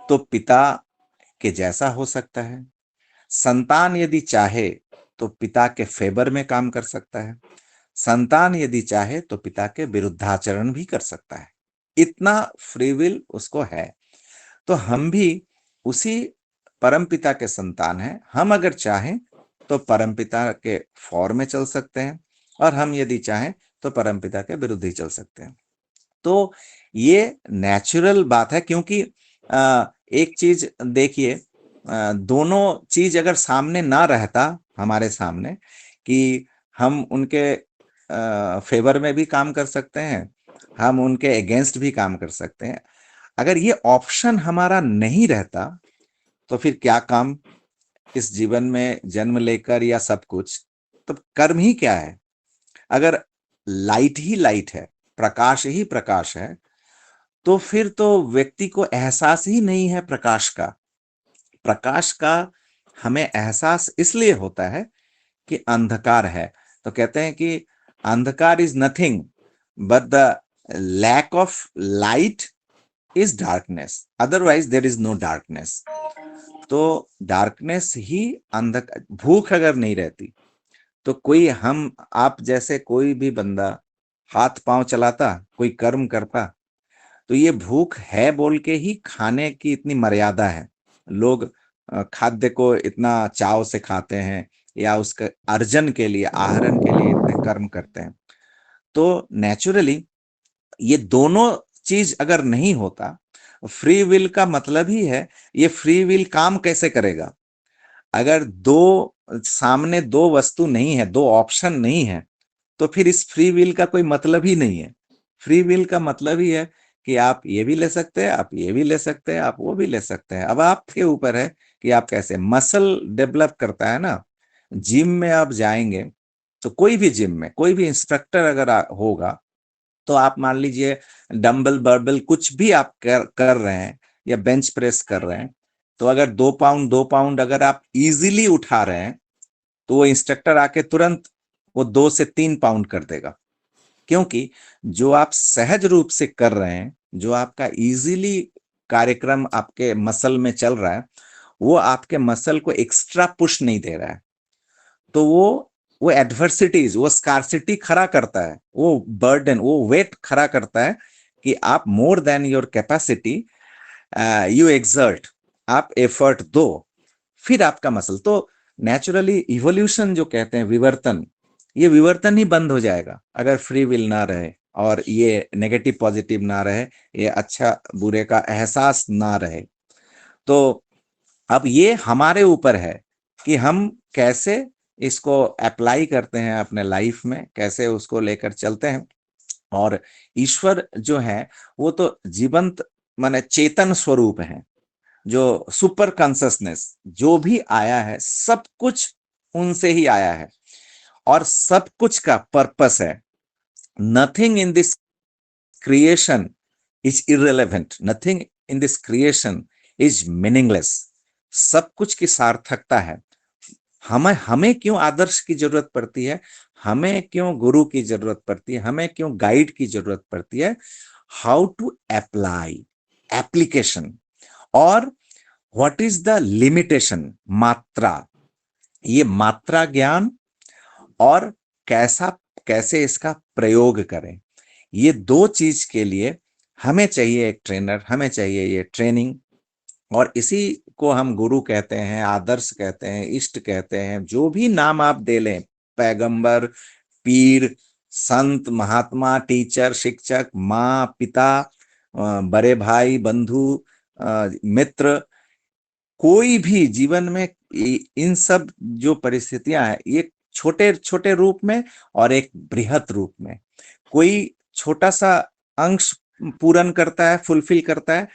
तो पिता के जैसा हो सकता है, संतान यदि चाहे तो पिता के फेवर में काम कर सकता है, संतान यदि चाहे तो पिता के विरुद्धाचरण भी कर सकता है। इतना फ्री विल उसको है। तो हम भी उसी परमपिता के संतान हैं। हम अगर चाहें तो परमपिता के फॉर में चल सकते हैं और हम यदि चाहें तो परमपिता के विरुद्ध ही चल सकते हैं। तो ये नेचुरल बात है, क्योंकि एक चीज देखिए, दोनों चीज अगर सामने ना रहता हमारे सामने कि हम उनके फेवर में भी काम कर सकते हैं, हम उनके अगेंस्ट भी काम कर सकते हैं, अगर ये ऑप्शन हमारा नहीं रहता तो फिर क्या काम इस जीवन में जन्म लेकर या सब कुछ, तो कर्म ही क्या है? अगर लाइट ही लाइट है, प्रकाश ही प्रकाश है, तो फिर तो व्यक्ति को एहसास ही नहीं है प्रकाश का। प्रकाश का हमें एहसास इसलिए होता है कि अंधकार है। तो कहते हैं कि अंधकार is nothing but the lack of light is darkness, otherwise there is no darkness. तो डार्कनेस ही अंधकार। भूख अगर नहीं रहती तो कोई हम आप जैसे कोई भी बंदा हाथ पांव चलाता, कोई कर्म करता, तो ये भूख है बोल के ही खाने की इतनी मर्यादा है। लोग खाद्य को इतना चाव से खाते हैं या उसके अर्जन के लिए, आहरण के लिए इतने कर्म करते हैं। तो नेचुरली ये दोनों चीज अगर नहीं होता, फ्री विल का मतलब ही है, ये फ्री विल काम कैसे करेगा? अगर दो सामने दो वस्तु नहीं है, दो ऑप्शन नहीं है, तो फिर इस फ्री विल का कोई मतलब ही नहीं है। फ्री विल का मतलब ही है कि आप ये भी ले सकते हैं, आप ये भी ले सकते हैं, आप वो भी ले सकते हैं। अब आपके ऊपर है कि आप कैसे। मसल डेवलप करता है ना, जिम में आप जाएंगे तो कोई भी जिम में कोई भी इंस्ट्रक्टर अगर होगा, तो आप मान लीजिए डंबल बर्बल कुछ भी आप कर रहे हैं या बेंच प्रेस कर रहे हैं, तो अगर 2 पाउंड अगर आप इजीली उठा रहे हैं, तो वो इंस्ट्रक्टर आके तुरंत वो 2 से 3 पाउंड कर देगा, क्योंकि जो आप सहज रूप से कर रहे हैं, जो आपका इजीली कार्यक्रम आपके मसल में चल रहा है, वो आपके मसल को एक्स्ट्रा पुश नहीं दे रहा है। तो वो एडवर्सिटीज, वो स्कार्सिटी खड़ा करता है, वो बर्डन, वो वेट खड़ा करता है कि आप more than your capacity you exert, आप एफर्ट दो, फिर आपका मसल तो नेचुरली इवोल्यूशन जो कहते हैं विवर्तन, ये विवर्तन ही बंद हो जाएगा अगर फ्री विल ना रहे और ये नेगेटिव पॉजिटिव ना रहे, ये अच्छा बुरे का एहसास ना रहे। तो अब ये हमारे ऊपर है कि हम कैसे इसको अप्लाई करते हैं अपने लाइफ में, कैसे उसको लेकर चलते हैं। और ईश्वर जो है वो तो जीवंत माने चेतन स्वरूप है, जो सुपर कॉन्शसनेस जो भी आया है सब कुछ उनसे ही आया है और सब कुछ का पर्पस है। Nothing in this creation is irrelevant, nothing in this creation is meaningless. सब कुछ की सार्थकता है। हमें क्यों आदर्श की जरूरत पड़ती है, हमें क्यों गुरु की जरूरत पड़ती है, हमें क्यों गाइड की जरूरत पड़ती है? How to apply, application. और व्हाट इज द लिमिटेशन, मात्रा, ये मात्रा ज्ञान और कैसे इसका प्रयोग करें, ये दो चीज के लिए हमें चाहिए एक ट्रेनर, हमें चाहिए ये ट्रेनिंग। और इसी को हम गुरु कहते हैं, आदर्श कहते हैं, इष्ट कहते हैं, जो भी नाम आप दे लें, पैगंबर, पीर, संत, महात्मा, टीचर, शिक्षक, माँ, पिता, बड़े भाई, बंधु, मित्र, कोई भी जीवन में इन सब जो परिस्थितियां हैं, ये छोटे छोटे रूप में और एक बृहत रूप में, कोई छोटा सा अंश पूर्ण करता है, फुलफिल करता है,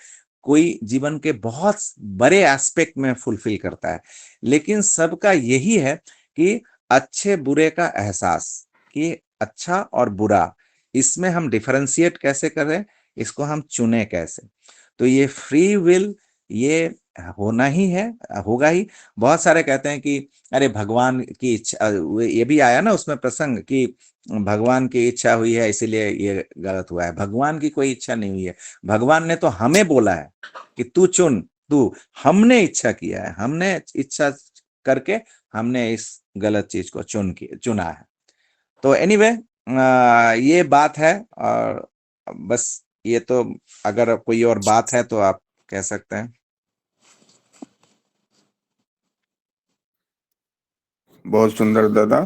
कोई जीवन के बहुत बड़े एस्पेक्ट में फुलफिल करता है। लेकिन सबका यही है कि अच्छे बुरे का एहसास, कि अच्छा और बुरा इसमें हम डिफरेंशिएट कैसे करें, इसको हम चुने कैसे। तो ये फ्री विल ये होना ही है, होगा ही। बहुत सारे कहते हैं कि अरे भगवान की इच्छा, ये भी आया ना उसमें प्रसंग कि भगवान की इच्छा हुई है इसीलिए ये गलत हुआ है। भगवान की कोई इच्छा नहीं हुई है, भगवान ने तो हमें बोला है कि तू चुन, तू, हमने इच्छा किया है, हमने इच्छा करके हमने इस गलत चीज को चुना है। तो एनीवे ये बात है। और बस ये तो अगर कोई और बात है तो आप कह सकते हैं। बहुत सुंदर दादा,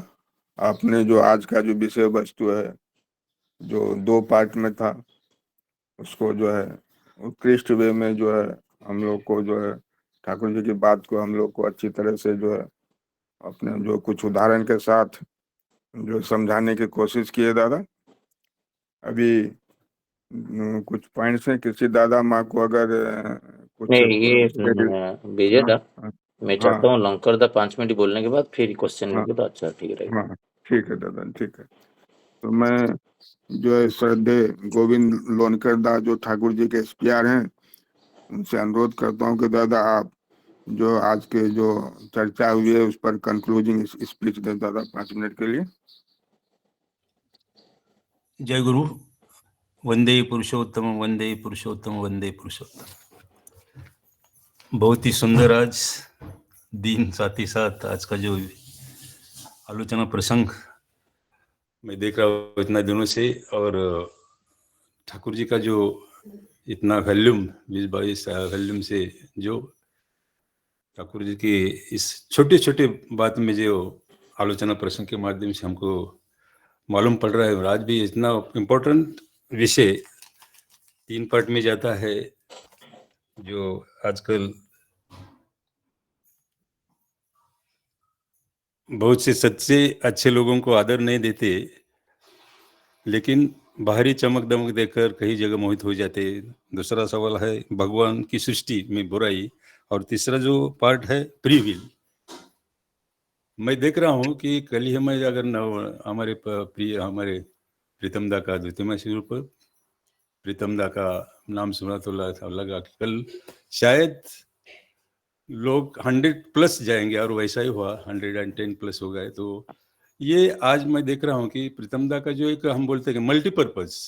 आपने जो आज का जो विषय वस्तु है जो 2 पार्ट में था, उसको जो है उत्कृष्ट वे में जो है हम लोग को जो है ठाकुर जी की बात को हम लोग को अच्छी तरह से जो है अपने जो कुछ उदाहरण के साथ जो समझाने की कोशिश किए दादा। अभी कुछ पॉइंट्स हैं, किसी दादा माँ को अगर कुछ नहीं ये भेजे था, हाँ मैं हाँ चाहता हूँ लंकर दा 5 मिनट बोलने के बाद फिर क्वेश्चन हाँ लेंगे तो अच्छा ठीक रहेगा। हाँ, ठीक है दादा, ठीक है। तो मैं जो है श्रद्धेय गोविंद लोनकर दास जो ठाकुर जी के एसपीआर हैं, उनसे अनुरोध करता हूँ कि दादा आप जो आज के जो चर्चा हुई है उस पर कंक्लूडिंग स्पीच दें दादा 5 मिनट के लिए। जय गुरु। वंदे पुरुषोत्तम, वंदे पुरुषोत्तम, वंदे पुरुषोत्तम। बहुत ही सुंदर आज दिन, साथ ही साथ आज का जो आलोचना प्रसंग मैं देख रहा हूँ इतना दिनों से, और ठाकुर जी का जो इतना वॉल्यूम 20-22 वॉल्यूम से जो ठाकुर जी की इस छोटे छोटे बात में जो आलोचना प्रसंग के माध्यम से हमको मालूम पड़ रहा है, और आज भी इतना इम्पोर्टेंट विषय 3 पार्ट में जाता है जो आजकल बहुत से सच्चे अच्छे लोगों को आदर नहीं देते, लेकिन बाहरी चमक दमक देकर कई जगह मोहित हो जाते। दूसरा सवाल है भगवान की सृष्टि में बुराई, और तीसरा जो पार्ट है फ्री विल, मैं देख रहा हूँ कि कल ही मैं अगर हमारे प्रिय हमारे प्रीतम दा का द्वितीय स्वरूप प्रीतम दा का नाम सुना तो लगा कि कल शायद लोग 100+ जाएंगे, और वैसा ही हुआ, 110+ हो गए। तो ये आज मैं देख रहा हूँ कि प्रीतम दा का जो एक हम बोलते हैं मल्टीपर्पज,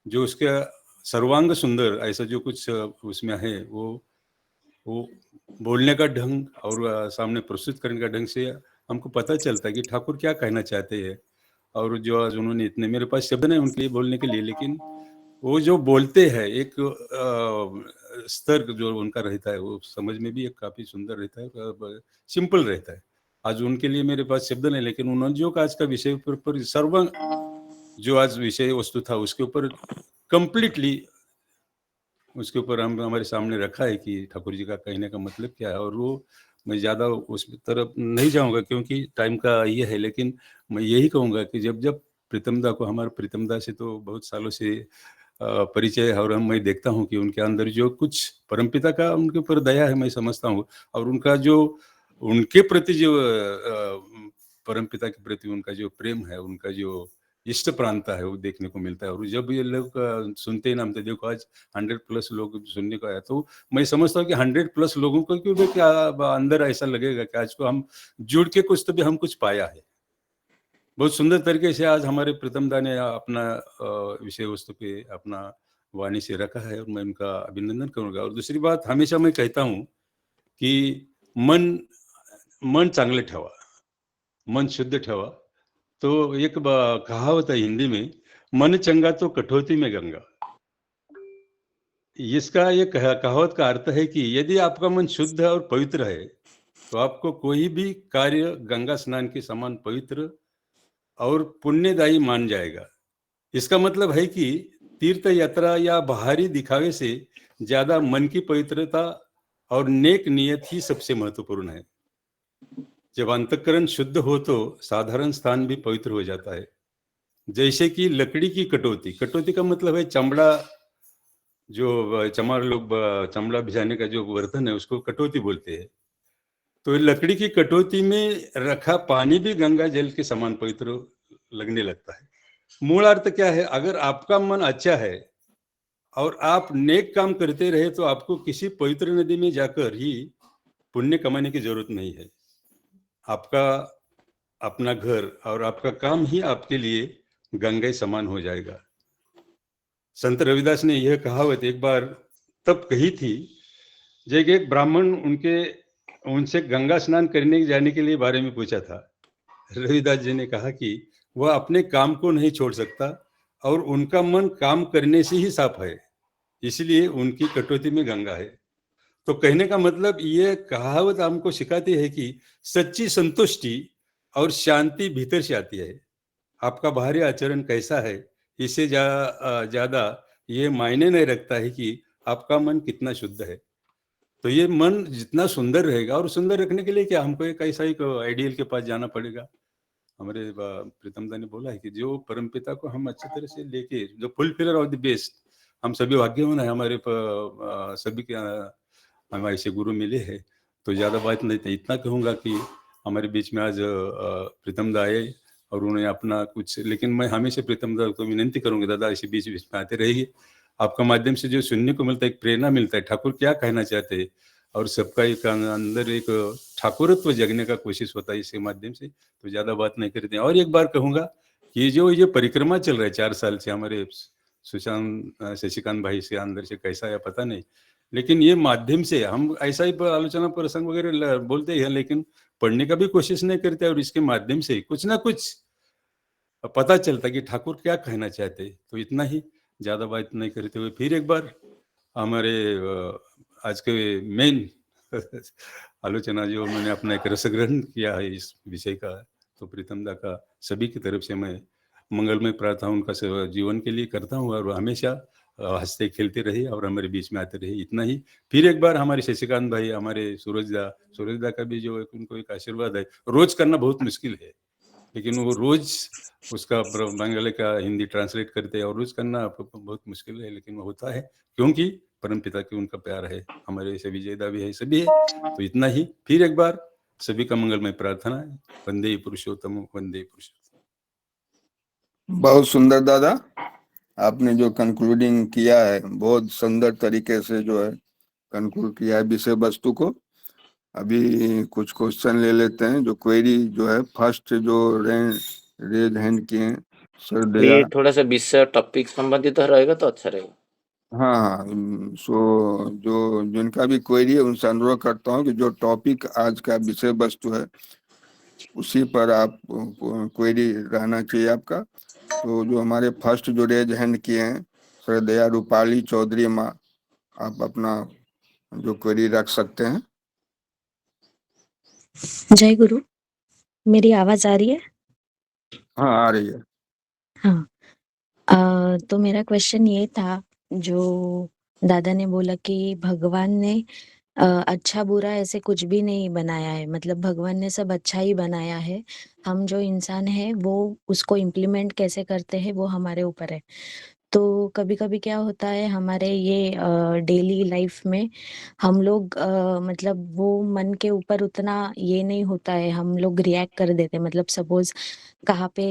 जो उसका सर्वांग सुंदर ऐसा जो कुछ उसमें है, वो बोलने का ढंग और सामने प्रस्तुत करने का ढंग से हमको पता चलता है कि ठाकुर क्या कहना चाहते हैं। और जो आज उन्होंने इतने, मेरे पास शब्द नहीं उनके लिए बोलने के लिए, लेकिन वो जो बोलते हैं एक स्तर जो उनका रहता है, वो समझ में भी एक काफी सुंदर रहता है, सिंपल रहता है। आज उनके लिए मेरे पास शब्द नहीं, लेकिन उन्होंने जो आज का विषय पर सर्व जो आज विषय वस्तु था उसके ऊपर कंप्लीटली उसके ऊपर हम हमारे सामने रखा है कि ठाकुर जी का कहने का मतलब क्या है। और वो मैं ज़्यादा उस तरफ नहीं जाऊंगा क्योंकि टाइम का ये है, लेकिन मैं यही कहूँगा कि जब जब प्रीतम दा को, हमारे प्रीतम दा से तो बहुत सालों से परिचय है, और मैं देखता हूँ कि उनके अंदर जो कुछ परमपिता का उनके ऊपर दया है, मैं समझता हूँ। और उनका जो उनके प्रति जो परमपिता के प्रति उनका जो प्रेम है, उनका जो इष्ट प्रांता है, वो देखने को मिलता है। और जब ये लोग सुनते ही नाम, तो देखो आज 100+ लोग सुनने को आया, तो मैं समझता हूँ कि 100+ लोगों को क्यों क्या अंदर ऐसा लगेगा कि आज को हम जुड़ के कुछ तो भी हम कुछ पाया है। बहुत सुंदर तरीके से आज हमारे प्रीतम दा ने अपना विषय वस्तु पे अपना वाणी से रखा है, और मैं उनका अभिनंदन करूंगा। और दूसरी बात, हमेशा मैं कहता हूँ कि मन चांगले ठेवा, मन शुद्ध ठेवा। तो एक कहावत है हिंदी में, मन चंगा तो कठौती में गंगा। इसका ये कहावत का अर्थ है कि यदि आपका मन शुद्ध और पवित्र है तो आपको कोई भी कार्य गंगा स्नान के समान पवित्र और पुण्यदायी मान जाएगा। इसका मतलब है कि तीर्थ यात्रा या बाहरी दिखावे से ज्यादा मन की पवित्रता और नेक नियत ही सबसे महत्वपूर्ण है। जब अंतःकरण शुद्ध हो तो साधारण स्थान भी पवित्र हो जाता है। जैसे कि लकड़ी की कटौती, कटौती का मतलब है चमड़ा, जो चमार लोग चमड़ा भिजाने का जो बर्तन है उसको कटौती बोलते हैं। तो लकड़ी की कटौती में रखा पानी भी गंगा जल के समान पवित्र लगने लगता है। मूल अर्थ क्या है, अगर आपका मन अच्छा है और आप नेक काम करते रहे तो आपको किसी पवित्र नदी में जाकर ही पुण्य कमाने की जरूरत नहीं है। आपका अपना घर और आपका काम ही आपके लिए गंगा समान हो जाएगा। संत रविदास ने यह कहावत एक बार तब कही थी जब एक ब्राह्मण उनसे गंगा स्नान करने जाने के लिए बारे में पूछा था। रविदास जी ने कहा कि वह अपने काम को नहीं छोड़ सकता और उनका मन काम करने से ही साफ है, इसलिए उनकी कटौती में गंगा है। तो कहने का मतलब ये कहावत हमको सिखाती है कि सच्ची संतुष्टि और शांति भीतर से आती है। आपका बाहरी आचरण कैसा है इससे ज्यादा ये मायने नहीं रखता है कि आपका मन कितना शुद्ध है। तो ये मन जितना सुंदर रहेगा, और सुंदर रखने के लिए क्या, हमको एक ऐसा एक आइडियल के पास जाना पड़ेगा। हमारे प्रीतम दा ने बोला है कि जो परमपिता को हम अच्छी तरह से लेके, जो फुलफिलर ऑफ द बेस्ट, हम सभी भाग्यवान है, हमारे सभी के हमारे से गुरु मिले हैं। तो ज्यादा बात नहीं, इतना कहूंगा कि हमारे बीच में आज प्रीतम दा आए और उन्होंने अपना कुछ, लेकिन मैं हमेशा प्रीतम दा को विनंती करूंगा, दादा ऐसे बीच बीच में आते रहिए। आपका माध्यम से जो सुनने को मिलता है, एक प्रेरणा मिलता है, ठाकुर क्या कहना चाहते हैं, और सबका एक अंदर एक ठाकुरत्व जगने का कोशिश होता है इसके माध्यम से। तो ज्यादा बात नहीं करते हैं। और एक बार कहूंगा कि जो ये परिक्रमा चल रहा है 4 साल से, हमारे सुशांत शशिकांत भाई से अंदर से कैसा है पता नहीं, लेकिन ये माध्यम से हम ऐसा ही आलोचना प्रसंग वगैरह बोलते हैं, लेकिन पढ़ने का भी कोशिश नहीं करते, और इसके माध्यम से कुछ ना कुछ पता चलता कि ठाकुर क्या कहना चाहते। तो इतना ही, ज्यादा बात नहीं करते हुए फिर एक बार हमारे आज के मेन आलोचना जो उन्होंने अपना एक रस ग्रहण किया है इस विषय का, तो प्रीतम दा का सभी की तरफ से मैं मंगलमय प्रार्थना उनका जीवन के लिए करता हूँ, और हमेशा हंसते खेलते रहे और हमारे बीच में आते रहे। इतना ही। फिर एक बार हमारे शशिकांत भाई, हमारे सूरज दा का भी जो उनको एक आशीर्वाद है, रोज करना बहुत मुश्किल है, लेकिन वो रोज उसका बंगाली का हिंदी ट्रांसलेट करते हैं, और रोज करना बहुत मुश्किल है, लेकिन वो होता है क्योंकि परम पिता की उनका प्यार है, हमारे से विजयदा भी है, सभी है। तो इतना ही। फिर एक बार सभी का मंगलमय प्रार्थना है। वंदे पुरुषोत्तम, वंदे पुरुषोत्तम। बहुत सुंदर दादा, आपने जो कंक्लूडिंग किया है बहुत सुंदर तरीके से जो है कंक्लूड किया है विषय वस्तु को। अभी कुछ क्वेश्चन ले लेते हैं। जो क्वेरी जो है फर्स्ट जो रेज हैंड किए हैं सर दया। ये थोड़ा सा विषय टॉपिक संबंधित रहेगा तो अच्छा रहेगा। हाँ हाँ, सो जो जिनका भी क्वेरी है उनसे अनुरोध करता हूँ कि जो टॉपिक आज का विषय वस्तु है उसी पर आप क्वेरी रहना चाहिए आपका। तो जो हमारे फर्स्ट जो रेज हैंड किए हैं सर दया रूपाली चौधरी माँ, आप अपना जो क्वेरी रख सकते हैं। जय गुरु। मेरी आवाज आ रही है? हाँ आ रही है। हाँ। तो मेरा क्वेश्चन ये था, जो दादा ने बोला कि भगवान ने अच्छा बुरा ऐसे कुछ भी नहीं बनाया है, मतलब भगवान ने सब अच्छा ही बनाया है। हम जो इंसान है वो उसको इम्प्लीमेंट कैसे करते हैं वो हमारे ऊपर है। तो कभी-कभी क्या होता है हमारे ये डेली लाइफ में हम लोग मतलब वो मन के ऊपर उतना ये नहीं होता है, हम लोग रिएक्ट कर देते हैं। मतलब सपोज कहाँ पे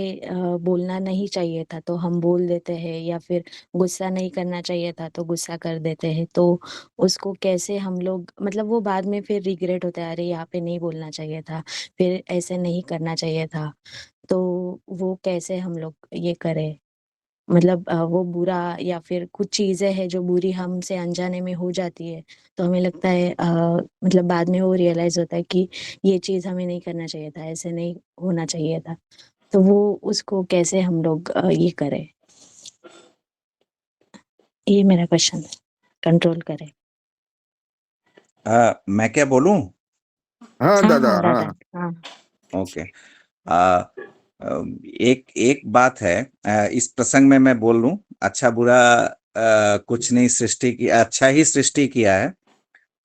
बोलना नहीं चाहिए था तो हम बोल देते हैं, या फिर गुस्सा नहीं करना चाहिए था तो गुस्सा कर देते हैं। तो उसको कैसे हम लोग, मतलब वो बाद में फिर रिग्रेट होता है, अरे यहाँ पे नहीं बोलना चाहिए था, फिर ऐसे नहीं करना चाहिए था। तो वो कैसे हम लोग ये करें? मतलब वो बुरा या फिर कुछ चीजें हैं जो बुरी हमसे अनजाने में हो जाती है, तो हमें लगता है मतलब बाद में वो रियलाइज होता है कि ये चीज हमें नहीं करना चाहिए था, ऐसे नहीं होना चाहिए था। तो वो उसको कैसे हम लोग ये करें, ये मेरा क्वेश्चन है। कंट्रोल करें। मैं क्या बोलूं? हाँ हाँ दादा हाँ दादा। हाँ। हाँ ओके। आ, एक एक बात है, इस प्रसंग में मैं बोल लूं, अच्छा बुरा कुछ नहीं सृष्टि की, अच्छा ही सृष्टि किया है।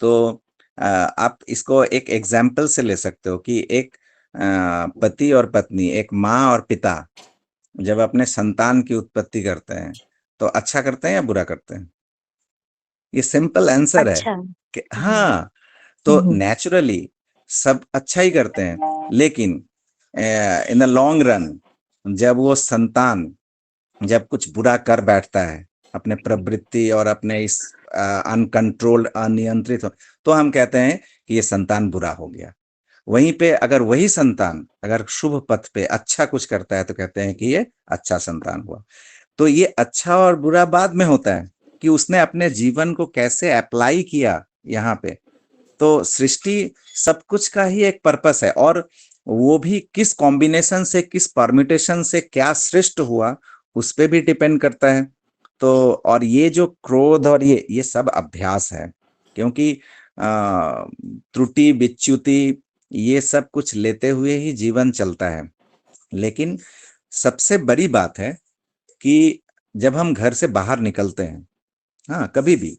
तो आप इसको एक एग्जाम्पल से ले सकते हो कि एक पति और पत्नी, एक माँ और पिता जब अपने संतान की उत्पत्ति करते हैं तो अच्छा करते हैं या बुरा करते हैं? ये सिंपल आंसर है अच्छा। कि हम्म, हाँ। तो हम्म, नेचुरली सब अच्छा ही करते हैं, लेकिन इन द लॉन्ग रन जब वो संतान जब कुछ बुरा कर बैठता है अपने प्रवृत्ति और अपने इस अनकंट्रोल्ड अनियंत्रित तो हम कहते हैं कि ये संतान बुरा हो गया। वहीं पे अगर वही संतान अगर शुभ पथ पे अच्छा कुछ करता है तो कहते हैं कि ये अच्छा संतान हुआ। तो ये अच्छा और बुरा बाद में होता है कि उसने अपने जीवन को कैसे अप्लाई किया यहाँ पे। तो सृष्टि सब कुछ का ही एक पर्पस है, और वो भी किस कॉम्बिनेशन से, किस परम्यूटेशन से क्या सृष्ट हुआ उस पे भी डिपेंड करता है। तो और ये जो क्रोध और ये सब अभ्यास है, क्योंकि त्रुटि विच्युति ये सब कुछ लेते हुए ही जीवन चलता है। लेकिन सबसे बड़ी बात है कि जब हम घर से बाहर निकलते हैं, हाँ कभी भी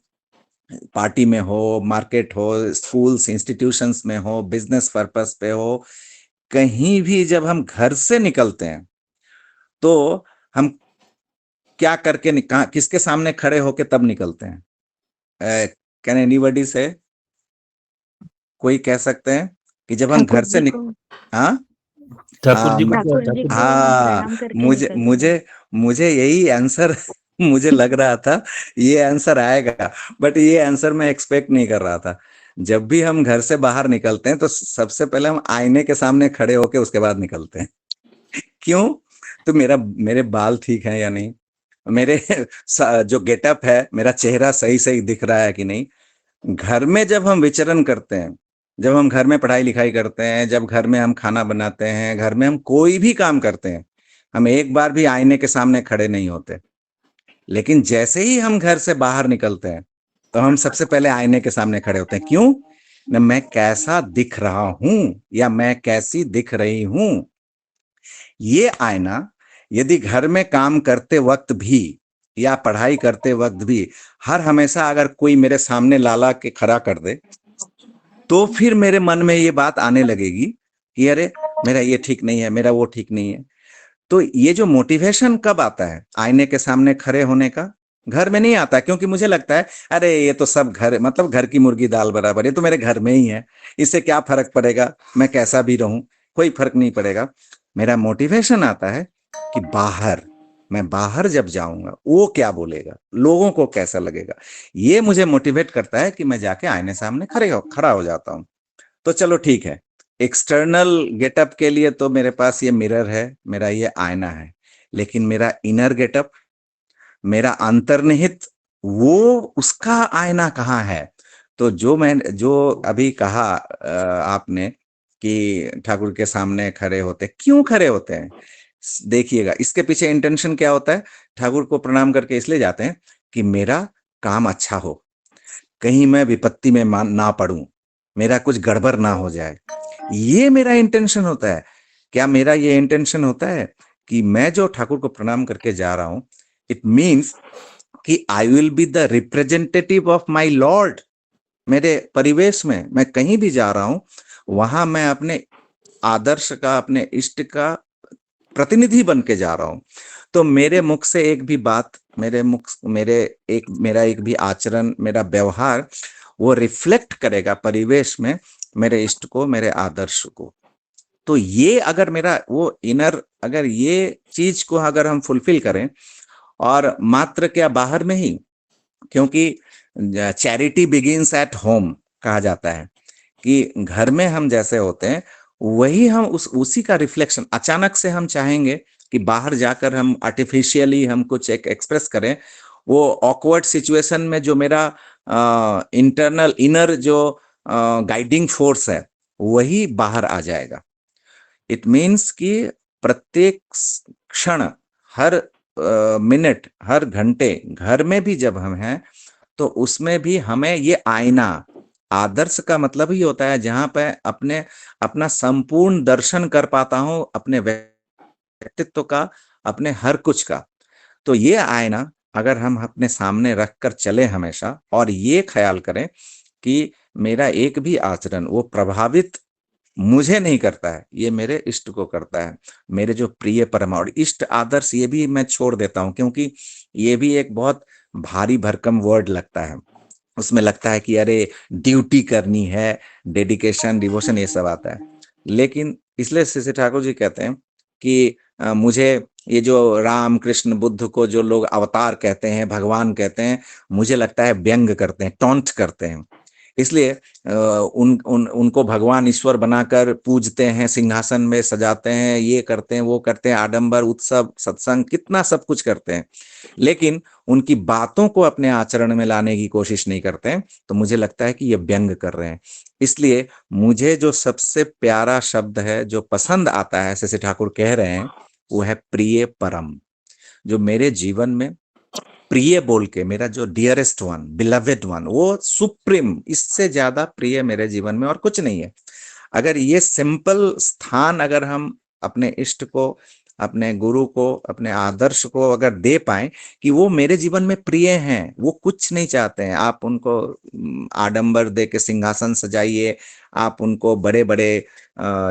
पार्टी में हो, मार्केट हो, स्कूल्स इंस्टीट्यूशंस में हो, बिजनेस पर्पस पे हो, कहीं भी जब हम घर से निकलते हैं तो हम क्या करके किसके सामने खड़े होके तब निकलते हैं? कैन एनीबॉडी से? कोई कह सकते हैं कि जब हम ठाकुर घर से जी को, हाँ ठाकुर जी को ठाकुर जी ठाकुर को हम हाँ, प्रणाम करके मुझे निकलते हैं। मुझे मुझे यही आंसर मुझे लग रहा था ये आंसर आएगा, बट ये आंसर मैं एक्सपेक्ट नहीं कर रहा था। जब भी हम घर से बाहर निकलते हैं तो सबसे पहले हम आईने के सामने खड़े होके उसके बाद निकलते हैं। क्यों? तो मेरे बाल ठीक है या नहीं, मेरे जो गेटअप है, मेरा चेहरा सही सही दिख रहा है कि नहीं। घर में जब हम विचरण करते हैं, जब हम घर में पढ़ाई लिखाई करते हैं, जब घर में हम खाना बनाते हैं, घर में हम कोई भी काम करते हैं, हम एक बार भी आईने के सामने खड़े नहीं होते। लेकिन जैसे ही हम घर से बाहर निकलते हैं तो हम सबसे पहले आईने के सामने खड़े होते हैं। क्यों? न मैं कैसा दिख रहा हूं या मैं कैसी दिख रही हूं। ये आईना यदि घर में काम करते वक्त भी या पढ़ाई करते वक्त भी हर हमेशा अगर कोई मेरे सामने लाला के खड़ा कर दे तो फिर मेरे मन में ये बात आने लगेगी कि अरे मेरा ये ठीक नहीं है, मेरा वो ठीक नहीं है। तो ये जो मोटिवेशन कब आता है आईने के सामने खड़े होने का? घर में नहीं आता, क्योंकि मुझे लगता है अरे ये तो सब घर, मतलब घर की मुर्गी दाल बराबर, ये तो मेरे घर में ही है, इससे क्या फर्क पड़ेगा, मैं कैसा भी रहूं, कोई फर्क नहीं पड़ेगा। मेरा मोटिवेशन आता है कि बाहर, मैं बाहर जब जाऊंगा वो क्या बोलेगा, लोगों को कैसा लगेगा, ये मुझे मोटिवेट करता है कि मैं जाके आईने सामने खड़ा हो जाता हूँ। तो चलो ठीक है, एक्सटर्नल गेटअप के लिए तो मेरे पास ये मिरर है, मेरा ये आईना है, लेकिन मेरा इनर गेटअप, मेरा अंतर्निहित, वो उसका आईना कहाँ है? तो जो अभी कहा आपने कि ठाकुर के सामने खड़े होते, क्यों खड़े होते हैं? देखिएगा इसके पीछे इंटेंशन क्या होता है। ठाकुर को प्रणाम करके इसलिए जाते हैं कि मेरा काम अच्छा हो, कहीं मैं विपत्ति में ना पड़ूं, मेरा कुछ गड़बड़ ना हो जाए, ये मेरा इंटेंशन होता है। क्या मेरा ये इंटेंशन होता है कि मैं जो ठाकुर को प्रणाम करके जा रहा हूं, इट मीन्स कि I will be the representative of my lord. मेरे परिवेश में मैं कहीं भी जा रहा हूं, वहां मैं अपने आदर्श का, अपने इष्ट का प्रतिनिधि बन के जा रहा हूं। तो मेरे मुख से एक भी बात, मेरा एक भी आचरण, मेरा व्यवहार, वो रिफ्लेक्ट करेगा परिवेश में मेरे इष्ट को, मेरे आदर्श को। तो ये अगर मेरा वो इनर, अगर ये चीज को अगर हम फुलफिल करें, और मात्र क्या बाहर में ही, क्योंकि चैरिटी बिगिंस एट होम कहा जाता है कि घर में हम जैसे होते हैं वही हम उसी का रिफ्लेक्शन, अचानक से हम चाहेंगे कि बाहर जाकर हम आर्टिफिशियली हम कुछ एक एक्सप्रेस करें, वो ऑकवर्ड सिचुएशन में जो मेरा इंटरनल इनर जो गाइडिंग फोर्स है वही बाहर आ जाएगा। इट मीन्स कि प्रत्येक क्षण, हर मिनट, हर घंटे घर में भी जब हम हैं तो उसमें भी हमें ये आईना, आदर्श का मतलब ही होता है जहां पे अपना संपूर्ण दर्शन कर पाता हूं, अपने व्यक्तित्व का, अपने हर कुछ का। तो ये आईना अगर हम अपने सामने रख कर चले हमेशा, और ये ख्याल करें कि मेरा एक भी आचरण वो प्रभावित मुझे नहीं करता है, ये मेरे इष्ट को करता है, मेरे जो प्रिय परम, और इष्ट आदर्श ये भी मैं छोड़ देता हूं, क्योंकि ये भी एक बहुत भारी भरकम वर्ड लगता है। उसमें लगता है कि अरे ड्यूटी करनी है, डेडिकेशन, डिवोशन, ये सब आता है। लेकिन इसलिए श्री ठाकुर जी कहते हैं कि मुझे ये जो राम कृष्ण बुद्ध को जो लोग अवतार कहते हैं, भगवान कहते हैं, मुझे लगता है व्यंग करते हैं, टॉन्ट करते हैं। इसलिए उनको भगवान ईश्वर बनाकर पूजते हैं, सिंहासन में सजाते हैं, ये करते हैं, वो करते हैं, आडंबर, उत्सव, सत्संग, कितना सब कुछ करते हैं, लेकिन उनकी बातों को अपने आचरण में लाने की कोशिश नहीं करते हैं। तो मुझे लगता है कि ये व्यंग कर रहे हैं। इसलिए मुझे जो सबसे प्यारा शब्द है, जो पसंद आता है, जैसे ठाकुर कह रहे हैं, वो है प्रिय परम। जो मेरे जीवन में प्रिय बोल के, मेरा जो डियरेस्ट वन, बिलवेड वन, वो सुप्रीम, इससे ज्यादा प्रिय मेरे जीवन में और कुछ नहीं है। अगर ये सिंपल स्थान अगर हम अपने इष्ट को, अपने गुरु को, अपने आदर्श को अगर दे पाए कि वो मेरे जीवन में प्रिय हैं, वो कुछ नहीं चाहते हैं, आप उनको आडंबर दे के सिंहासन सजाइए, आप उनको बड़े बड़े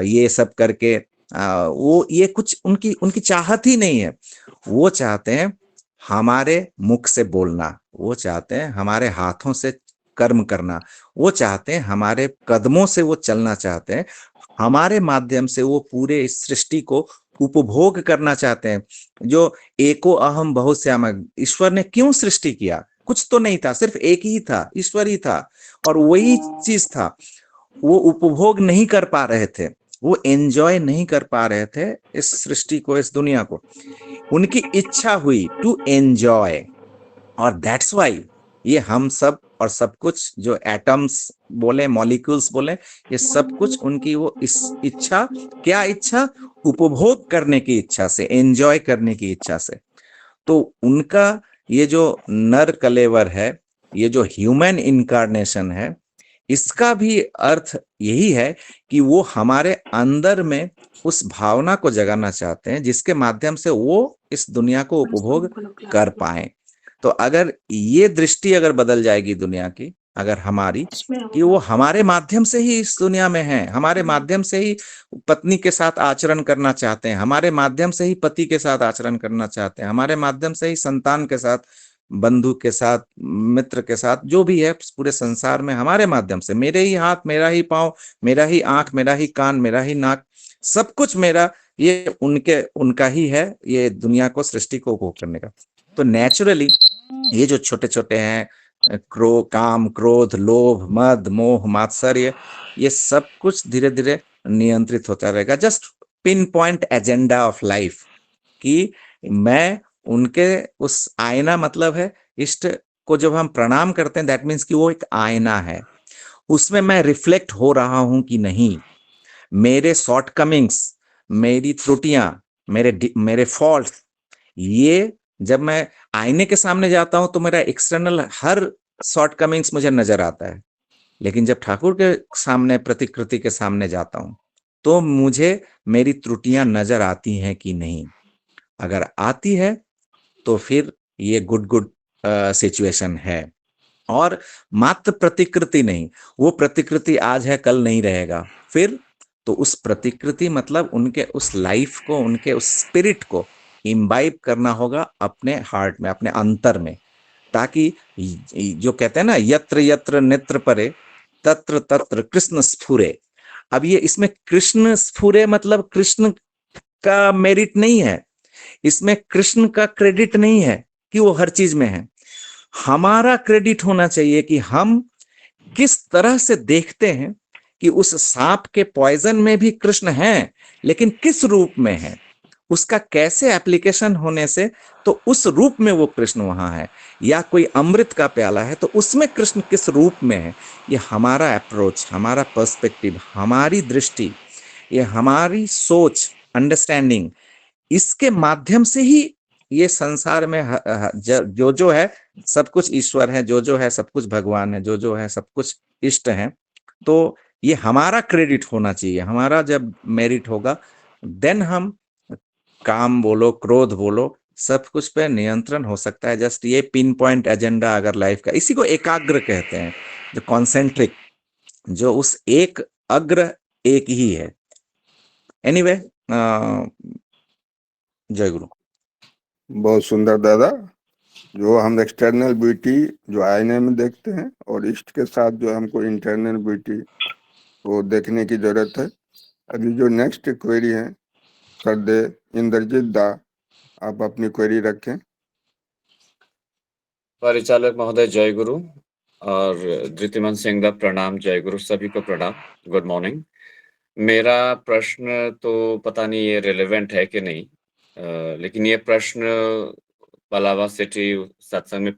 ये सब करके, वो ये कुछ उनकी चाहत ही नहीं है। वो चाहते हैं हमारे मुख से बोलना, वो चाहते हैं हमारे हाथों से कर्म करना, वो चाहते हैं हमारे कदमों से वो चलना चाहते हैं, हमारे माध्यम से वो पूरे इस सृष्टि को उपभोग करना चाहते हैं। जो एको अहम बहुश्यामक, ईश्वर ने क्यों सृष्टि किया? कुछ तो नहीं था, सिर्फ एक ही था, ईश्वर ही था, और वही चीज था। वो उपभोग नहीं कर पा रहे थे, वो एंजॉय नहीं कर पा रहे थे इस सृष्टि को, इस दुनिया को। उनकी इच्छा हुई टू एंजॉय, और दैट्स वाई ये हम सब और सब कुछ जो एटम्स बोले, मॉलिक्यूल्स बोले, ये सब कुछ उनकी वो इस इच्छा, क्या इच्छा? उपभोग करने की इच्छा से, एंजॉय करने की इच्छा से। तो उनका ये जो नर कलेवर है, ये जो ह्यूमन इनकारनेशन है, इसका भी अर्थ यही है कि वो हमारे अंदर में उस भावना को जगाना चाहते हैं जिसके माध्यम से वो इस दुनिया को उपभोग कर पाए। तो अगर ये दृष्टि अगर बदल जाएगी दुनिया की, अगर हमारी, कि वो हमारे माध्यम से ही इस दुनिया में है, हमारे माध्यम से ही पत्नी के साथ आचरण करना चाहते हैं, हमारे माध्यम से ही पति के साथ आचरण करना चाहते हैं, हमारे माध्यम से ही संतान के साथ बंधु के साथ, मित्र के साथ, जो भी है पूरे संसार में हमारे माध्यम से, मेरे ही हाथ, मेरा ही पाँव, मेरा ही आंख, मेरा ही कान, मेरा ही नाक, सब कुछ मेरा, ये उनका ही है, ये दुनिया को, सृष्टि को उपभोग करने का। तो नेचुरली ये जो छोटे छोटे हैं, काम, क्रोध, लोभ, मद, मोह, मात्सर्य, ये सब कुछ धीरे धीरे नियंत्रित होता रहेगा। Just pin point agenda of life कि मैं उनके उस आईना, मतलब है इष्ट को जब हम प्रणाम करते हैं, दैट मीन्स कि वो एक आईना है, उसमें मैं रिफ्लेक्ट हो रहा हूं कि नहीं, मेरे शॉर्टकमिंग्स, मेरी त्रुटियां, मेरे फॉल्ट, ये जब मैं आईने के सामने जाता हूं तो मेरा एक्सटर्नल हर शॉर्टकमिंग्स मुझे नजर आता है। लेकिन जब ठाकुर के सामने, प्रतिकृति के सामने जाता हूं, तो मुझे मेरी त्रुटियां नजर आती हैं कि नहीं। अगर आती है तो फिर ये गुड सिचुएशन है। और मात्र प्रतिकृति नहीं, वो प्रतिकृति आज है कल नहीं रहेगा, फिर तो उस प्रतिकृति मतलब उनके उस लाइफ को, उनके उस स्पिरिट को इम्बाइब करना होगा अपने हार्ट में, अपने अंतर में, ताकि जो कहते हैं ना, यत्र यत्र नेत्र परे तत्र तत्र कृष्ण स्फुरे। अब ये इसमें कृष्ण स्फुरे मतलब कृष्ण का मेरिट नहीं है, इसमें कृष्ण का क्रेडिट नहीं है कि वो हर चीज में है। हमारा क्रेडिट होना चाहिए कि हम किस तरह से देखते हैं कि उस सांप के पॉइजन में भी कृष्ण है, लेकिन किस रूप में है, उसका कैसे एप्लीकेशन होने से तो उस रूप में वो कृष्ण वहां है, या कोई अमृत का प्याला है तो उसमें कृष्ण किस रूप में है। ये हमारा अप्रोच, हमारा पर्सपेक्टिव, हमारी दृष्टि, ये हमारी सोच, अंडरस्टैंडिंग, इसके माध्यम से ही ये संसार में जो है सब कुछ ईश्वर है, जो है सब कुछ भगवान है, जो है सब कुछ इष्ट है। तो ये हमारा क्रेडिट होना चाहिए। हमारा जब मेरिट होगा, देन हम काम बोलो, क्रोध बोलो, सब कुछ पे नियंत्रण हो सकता है। जस्ट ये पिन पॉइंट एजेंडा अगर लाइफ का, इसी को एकाग्र कहते हैं, जो कॉन्सेंट्रिक, जो उस एक अग्र एक ही है। एनीवे, जय गुरु। बहुत सुंदर दादा। जो हम एक्सटर्नल ब्यूटी जो आईने में देखते हैं, और इष्ट के साथ जो हमको इंटरनल ब्यूटी वो देखने की जरूरत है। अभी जो नेक्स्ट क्वेरी है, सरदेव इंद्रजीत दा, आप अपनी क्वेरी रखें। परिचालक महोदय जय गुरु, और धृतिमान सिंह दा प्रणाम, जय गुरु, सभी को प्रणाम, गुड मॉर्निंग। मेरा प्रश्न तो पता नहीं ये रिलेवेंट है कि नहीं, लेकिन ये प्रश्न पलावा सिटी सत्संग में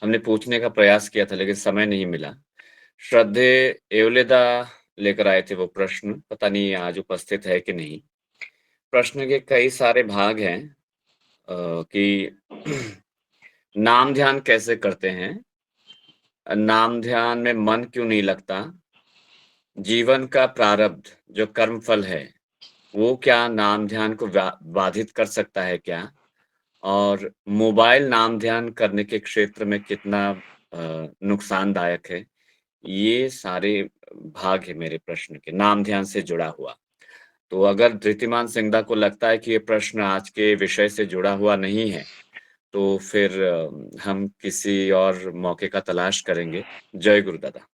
हमने पूछने का प्रयास किया था, लेकिन समय नहीं मिला। श्रद्धे एवलेदा लेकर आए थे वो प्रश्न, पता नहीं आज उपस्थित है कि नहीं। प्रश्न के कई सारे भाग हैं कि नाम ध्यान कैसे करते हैं, नाम ध्यान में मन क्यों नहीं लगता, जीवन का प्रारब्ध जो कर्म फल है वो क्या नाम ध्यान को बाधित कर सकता है क्या, और मोबाइल नाम ध्यान करने के क्षेत्र में कितना नुकसानदायक है। ये सारे भाग है मेरे प्रश्न के, नाम ध्यान से जुड़ा हुआ। तो अगर धृतिमान सिंगदा को लगता है कि ये प्रश्न आज के विषय से जुड़ा हुआ नहीं है, तो फिर हम किसी और मौके का तलाश करेंगे। जय गुरुदादा।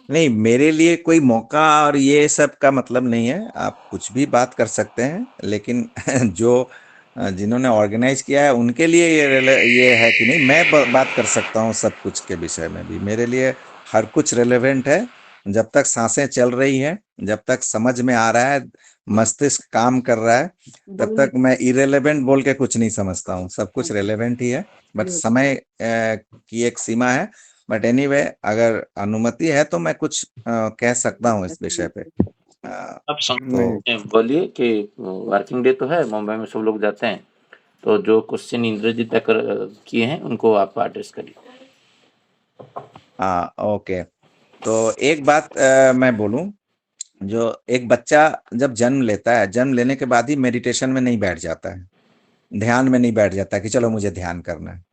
नहीं, मेरे लिए कोई मौका और ये सब का मतलब नहीं है, आप कुछ भी बात कर सकते हैं, लेकिन जो जिन्होंने ऑर्गेनाइज किया है उनके लिए ये है कि नहीं, मैं बात कर सकता हूँ सब कुछ के विषय में भी। मेरे लिए हर कुछ रिलेवेंट है, जब तक सांसें चल रही हैं, जब तक समझ में आ रहा है, मस्तिष्क काम कर रहा है, तब तक मैं इरेलेवेंट बोल के कुछ नहीं समझता हूँ। सब कुछ रिलेवेंट ही है, बट समय की एक सीमा है। बट एनीवे, अगर अनुमति है तो मैं कुछ कह सकता हूँ इस विषय पे। आप बोलिए कि वर्किंग डे तो है, मुंबई में सब लोग जाते हैं, तो जो क्वेश्चन इंद्रजीत तक किए हैं उनको आप एड्रेस करिए। ओके, तो एक बात मैं बोलूं, जो एक बच्चा जब जन्म लेता है, जन्म लेने के बाद ही मेडिटेशन में नहीं बैठ जाता है, ध्यान में नहीं बैठ जाता है कि चलो मुझे ध्यान करना है।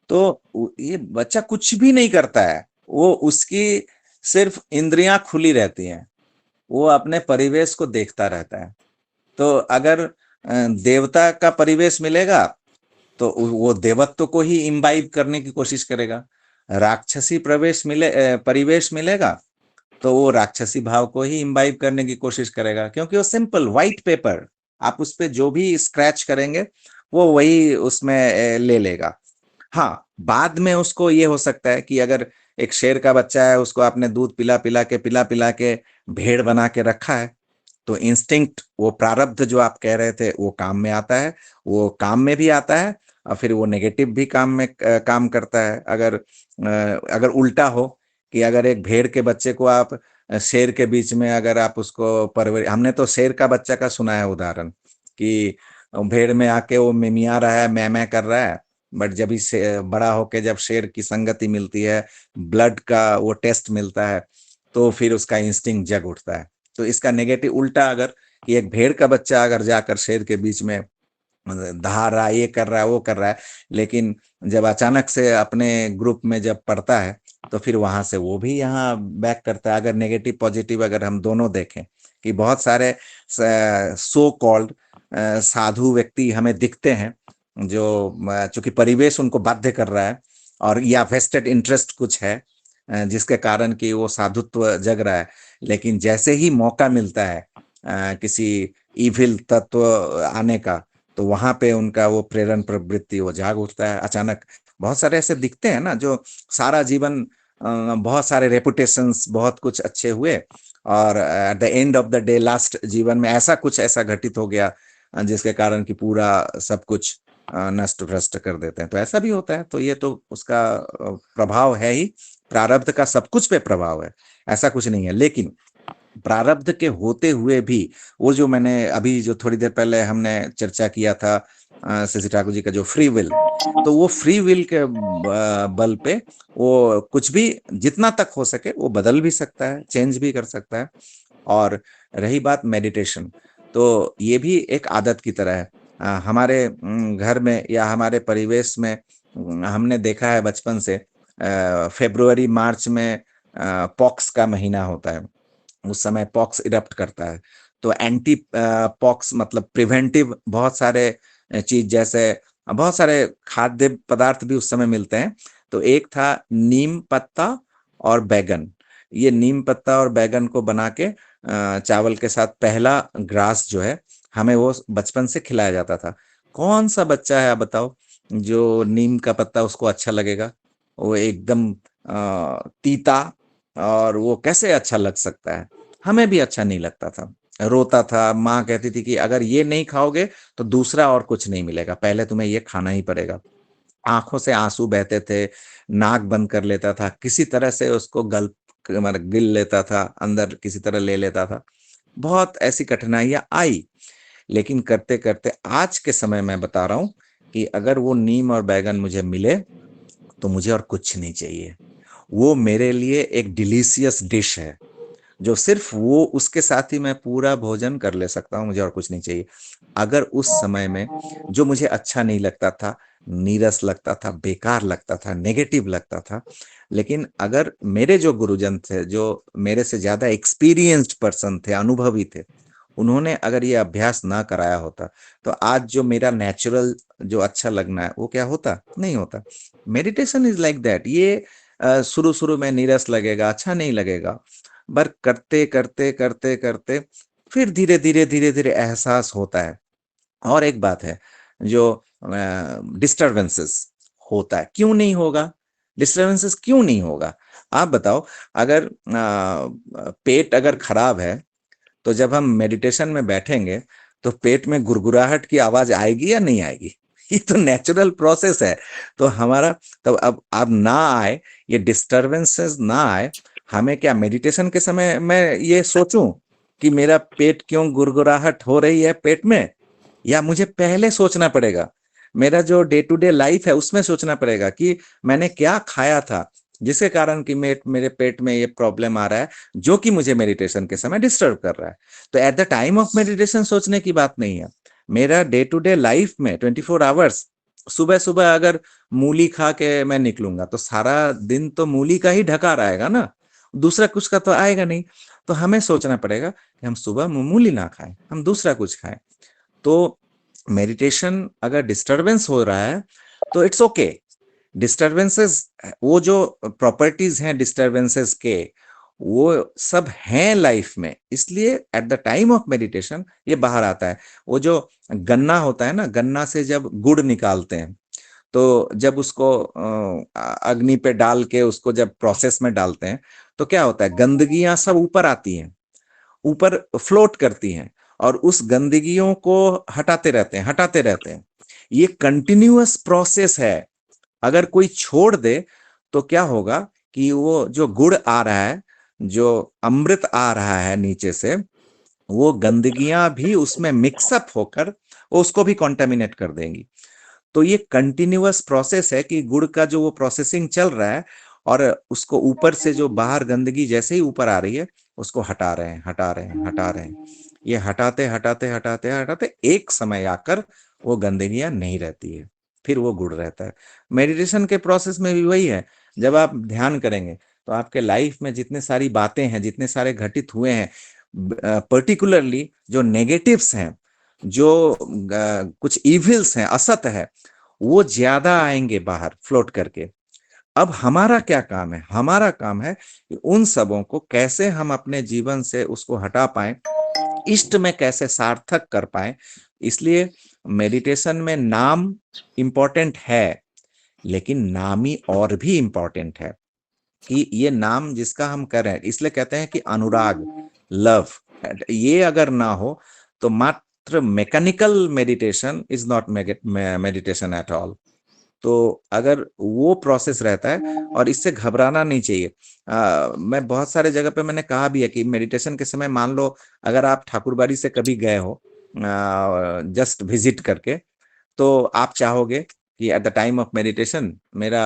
तो ये बच्चा कुछ भी नहीं करता है, वो उसकी सिर्फ इंद्रियां खुली रहती हैं, वो अपने परिवेश को देखता रहता है। तो अगर देवता का परिवेश मिलेगा तो वो देवत्व को ही इम्बाइब करने की कोशिश करेगा। राक्षसी परिवेश मिलेगा तो वो राक्षसी भाव को ही इम्बाइब करने की कोशिश करेगा, क्योंकि वो सिंपल व्हाइट पेपर, आप उस पे जो भी स्क्रैच करेंगे वो वही उसमें ले लेगा। हाँ, बाद में उसको ये हो सकता है कि अगर एक शेर का बच्चा है, उसको आपने दूध पिला पिला के भेड़ बना के रखा है, तो इंस्टिंक्ट, वो प्रारब्ध जो आप कह रहे थे, वो काम में आता है, वो काम में भी आता है और फिर वो नेगेटिव भी काम करता है। अगर उल्टा हो कि अगर एक भेड़ के बच्चे को आप शेर के बीच में अगर आप उसको हमने तो शेर का बच्चा का सुना है उदाहरण कि भेड़ में आके वो मिमिया रहा है, मैं कर रहा है, बट जब इसे बड़ा होके जब शेर की संगति मिलती है, ब्लड का वो टेस्ट मिलता है, तो फिर उसका इंस्टिंक्ट जग उठता है। तो इसका नेगेटिव उल्टा, अगर कि एक भेड़ का बच्चा अगर जाकर शेर के बीच में दहा रहा है, ये कर रहा है, वो कर रहा है, लेकिन जब अचानक से अपने ग्रुप में जब पढ़ता है तो फिर वहां से वो भी यहाँ बैक करता है। अगर नेगेटिव पॉजिटिव अगर हम दोनों देखें कि बहुत सारे सो कॉल्ड साधु व्यक्ति हमें दिखते हैं जो चूंकि परिवेश उनको बाध्य कर रहा है और या वेस्टेड इंटरेस्ट कुछ है जिसके कारण कि वो साधुत्व जग रहा है, लेकिन जैसे ही मौका मिलता है किसी इविल तत्व आने का, तो वहां पे उनका वो प्रेरण प्रवृत्ति वो जाग उठता है अचानक। बहुत सारे ऐसे दिखते हैं ना जो सारा जीवन बहुत सारे रेपुटेशंस, बहुत कुछ अच्छे हुए और at the end of the day last जीवन में ऐसा घटित हो गया जिसके कारण कि पूरा सब कुछ नष्ट भ्रष्ट कर देते हैं। तो ऐसा भी होता है। तो ये तो उसका प्रभाव है ही, प्रारब्ध का सब कुछ पे प्रभाव है, ऐसा कुछ नहीं है। लेकिन प्रारब्ध के होते हुए भी वो जो मैंने अभी जो थोड़ी देर पहले हमने चर्चा किया था शशि ठाकुर जी का जो फ्री विल, तो वो फ्री विल के बल पे वो कुछ भी जितना तक हो सके वो बदल भी सकता है, चेंज भी कर सकता है। और रही बात मेडिटेशन, तो ये भी एक आदत की तरह है। हमारे घर में या हमारे परिवेश में हमने देखा है बचपन से, फरवरी मार्च में पॉक्स का महीना होता है, उस समय पॉक्स इरप्ट करता है। तो एंटी पॉक्स मतलब प्रिवेंटिव बहुत सारे चीज, जैसे बहुत सारे खाद्य पदार्थ भी उस समय मिलते हैं। तो एक था नीम पत्ता और बैगन। ये नीम पत्ता और बैगन को बना के चावल के साथ पहला ग्रास जो है हमें वो बचपन से खिलाया जाता था। कौन सा बच्चा है आप बताओ जो नीम का पत्ता उसको अच्छा लगेगा? वो एकदम तीता, और वो कैसे अच्छा लग सकता है? हमें भी अच्छा नहीं लगता था, रोता था। माँ कहती थी कि अगर ये नहीं खाओगे तो दूसरा और कुछ नहीं मिलेगा, पहले तुम्हें ये खाना ही पड़ेगा। आंखों से आंसू बहते थे, नाक बंद कर लेता था, किसी तरह से उसको गिल लेता था, अंदर किसी तरह ले लेता था। बहुत ऐसी कठिनाइयां आई, लेकिन करते करते आज के समय में बता रहा हूं कि अगर वो नीम और बैगन मुझे मिले तो मुझे और कुछ नहीं चाहिए। वो मेरे लिए एक डिलीशियस डिश है जो सिर्फ वो उसके साथ ही मैं पूरा भोजन कर ले सकता हूँ, मुझे और कुछ नहीं चाहिए। अगर उस समय में जो मुझे अच्छा नहीं लगता था, नीरस लगता था, बेकार लगता था, नेगेटिव लगता था, लेकिन अगर मेरे जो गुरुजन थे, जो मेरे से ज्यादा एक्सपीरियंस्ड पर्सन थे, अनुभवी थे, उन्होंने अगर ये अभ्यास ना कराया होता तो आज जो मेरा नेचुरल जो अच्छा लगना है वो क्या होता? नहीं होता। Meditation is like that. ये शुरू शुरू में नीरस लगेगा, अच्छा नहीं लगेगा, पर करते करते करते करते फिर धीरे धीरे धीरे धीरे एहसास होता है। और एक बात है, जो डिस्टर्बेंसेस होता है, क्यों नहीं होगा? डिस्टर्बेंसेस क्यों नहीं होगा? आप बताओ। अगर पेट अगर खराब है तो जब हम मेडिटेशन में बैठेंगे तो पेट में गुरगुराहट की आवाज आएगी या नहीं आएगी? ये तो नेचुरल प्रोसेस है। तो हमारा तब अब ना आए, ये डिस्टरबेंसेस ना आए, हमें क्या मेडिटेशन के समय मैं ये सोचूं कि मेरा पेट क्यों गुरगुराहट हो रही है पेट में? या मुझे पहले सोचना पड़ेगा, मेरा जो डे टू डे लाइफ है उसमें सोचना पड़ेगा कि मैंने क्या खाया था जिसके कारण कि मेरे पेट में ये प्रॉब्लम आ रहा है, जो कि मुझे मेडिटेशन के समय डिस्टर्ब कर रहा है। तो at the time of meditation सोचने की बात नहीं है। मेरा डे टू डे लाइफ में 24 आवर्स, सुबह सुबह अगर मूली खा के मैं निकलूंगा तो सारा दिन तो मूली का ही ढकार आएगा ना, दूसरा कुछ का तो आएगा नहीं। तो हमें सोचना पड़ेगा कि हम सुबह मूली ना खाएं, हम दूसरा कुछ खाएं। तो मेडिटेशन अगर डिस्टरबेंस हो रहा है तो इट्स ओके। डिस्टरबेंसेस, वो जो प्रॉपर्टीज हैं डिस्टरबेंसेस के, वो सब हैं लाइफ में, इसलिए at the time of meditation ये बाहर आता है। वो जो गन्ना होता है ना, गन्ना से जब गुड़ निकालते हैं, तो जब उसको अग्नि पे डाल के उसको जब प्रोसेस में डालते हैं, तो क्या होता है, गंदगियां सब ऊपर आती हैं, ऊपर फ्लोट करती हैं, और उस गंदगियों को हटाते रहते हैं। ये कंटिन्यूअस प्रोसेस है। अगर कोई छोड़ दे तो क्या होगा कि वो जो गुड़ आ रहा है, जो अमृत आ रहा है नीचे से, वो गंदगियां भी उसमें मिक्सअप होकर वो उसको भी कॉन्टेमिनेट कर देंगी। तो ये कंटिन्यूअस प्रोसेस है कि गुड़ का जो वो प्रोसेसिंग चल रहा है, और उसको ऊपर से जो बाहर गंदगी जैसे ही ऊपर आ रही है, उसको हटा रहे हैं। ये हटाते हटाते एक समय आकर वो गंदगियां नहीं रहती है, फिर वो गुड़ रहता है। मेडिटेशन के प्रोसेस में भी वही है। जब आप ध्यान करेंगे तो आपके लाइफ में जितने सारी बातें हैं, जितने सारे घटित हुए हैं, पर्टिकुलरली जो नेगेटिव्स हैं, जो कुछ इविल्स हैं, असत है, वो ज्यादा आएंगे बाहर फ्लोट करके। अब हमारा क्या काम है? हमारा काम है कि उन सबों को कैसे हम अपने जीवन से उसको हटा पाएं, इष्ट में कैसे सार्थक कर पाएं। इसलिए मेडिटेशन में नाम इंपॉर्टेंट है, लेकिन नाम ही और भी इंपॉर्टेंट है कि ये नाम जिसका हम कर रहे हैं, इसलिए कहते हैं कि अनुराग, लव, ये अगर ना हो तो मात्र mechanical meditation is not meditation at all. तो अगर वो प्रोसेस रहता है, और इससे घबराना नहीं चाहिए। मैं बहुत सारे जगह पे मैंने कहा भी है कि मेडिटेशन के समय, मान लो अगर आप ठाकुरबाड़ी से कभी गए हो जस्ट विजिट करके, तो आप चाहोगे कि at the time of meditation मेरा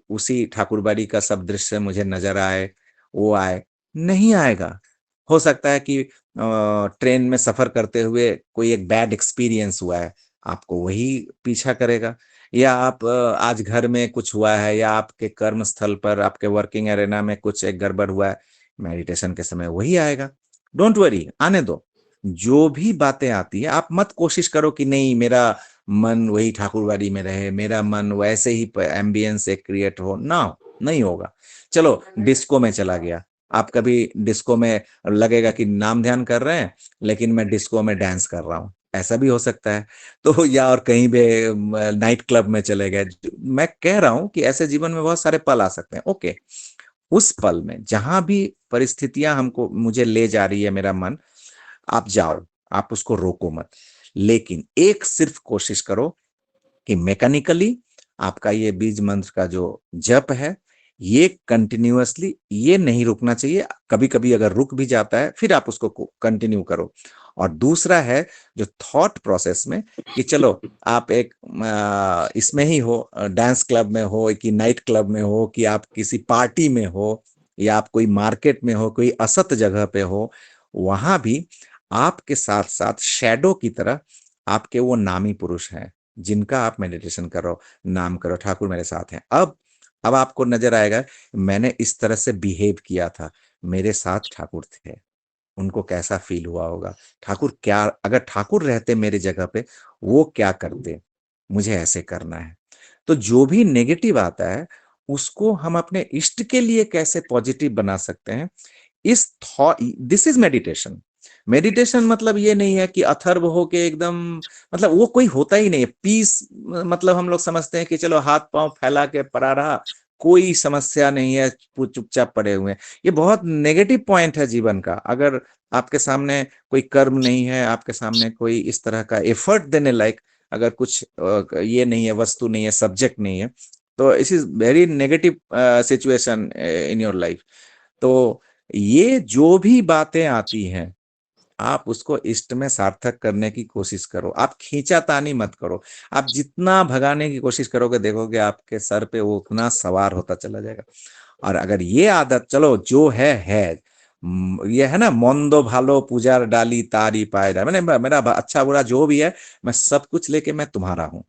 उसी ठाकुरबाड़ी का सब दृश्य मुझे नजर आए, वो आए। नहीं आएगा। हो सकता है कि ट्रेन में सफर करते हुए कोई एक बैड एक्सपीरियंस हुआ है, आपको वही पीछा करेगा। या आप आज घर में कुछ हुआ है, या आपके कर्म स्थल पर, आपके वर्किंग एरेना में कुछ एक गड़बड़ हुआ है, मेडिटेशन के समय वही आएगा। डोंट वरी, आने दो। जो भी बातें आती है, आप मत कोशिश करो कि नहीं मेरा मन वही ठाकुरबाड़ी में रहे, मेरा मन वैसे ही एम्बियंस से क्रिएट हो ना। नहीं होगा। चलो डिस्को में चला गया, आप कभी डिस्को में लगेगा कि नाम ध्यान कर रहे हैं, लेकिन मैं डिस्को में डांस कर रहा हूँ, ऐसा भी हो सकता है। तो या और कहीं भी नाइट क्लब में चले गए। मैं कह रहा हूं कि ऐसे जीवन में बहुत सारे पल आ सकते हैं। ओके, उस पल में जहां भी परिस्थितियां हमको मुझे ले जा रही है, मेरा मन, आप जाओ, आप उसको रोको मत। लेकिन एक सिर्फ कोशिश करो कि मैकेनिकली आपका ये बीज मंत्र का जो जप है, ये कंटिन्यूअसली, ये नहीं रुकना चाहिए। कभी कभी अगर रुक भी जाता है, फिर आप उसको कंटिन्यू करो। और दूसरा है जो थॉट प्रोसेस में, कि चलो आप एक इसमें ही हो, डांस क्लब में हो, कि नाइट क्लब में हो, कि आप किसी पार्टी में हो, या आप कोई मार्केट में हो, कोई असत जगह पे हो, वहां भी आपके साथ साथ शैडो की तरह आपके वो नामी पुरुष हैं जिनका आप मेडिटेशन करो, नाम करो, ठाकुर मेरे साथ हैं। अब आपको नजर आएगा, मैंने इस तरह से बिहेव किया था, मेरे साथ ठाकुर थे, उनको कैसा फील हुआ होगा, ठाकुर क्या, अगर ठाकुर रहते मेरे जगह पे वो क्या करते, मुझे ऐसे करना है। तो जो भी नेगेटिव आता है, उसको हम अपने इष्ट के लिए कैसे पॉजिटिव बना सकते हैं, इस thought, this is meditation. Meditation मतलब ये नहीं है कि अथर्व हो के एकदम, मतलब वो कोई होता ही नहीं है। पीस मतलब हम लोग समझते हैं कि चलो हाथ पांव फैला के पड़ा रहा, कोई समस्या नहीं है, चुपचाप पड़े हुए हैं। ये बहुत नेगेटिव पॉइंट है जीवन का। अगर आपके सामने कोई कर्म नहीं है, आपके सामने कोई इस तरह का एफर्ट देने लायक अगर कुछ ये नहीं है, वस्तु नहीं है, सब्जेक्ट नहीं है, तो इस is very negative situation in your life. तो ये जो भी बातें आती हैं, आप उसको इष्ट में सार्थक करने की कोशिश करो। आप खींचातानी मत करो। आप जितना भगाने की कोशिश करोगे, देखोगे आपके सर पे वो उतना सवार होता चला जाएगा। और अगर ये आदत, चलो जो है, ये है ना, मोंदो भालो पूजार डाली तारी पाए जाए, मैंने मेरा अच्छा बुरा जो भी है, मैं सब कुछ लेके मैं तुम्हारा हूँ।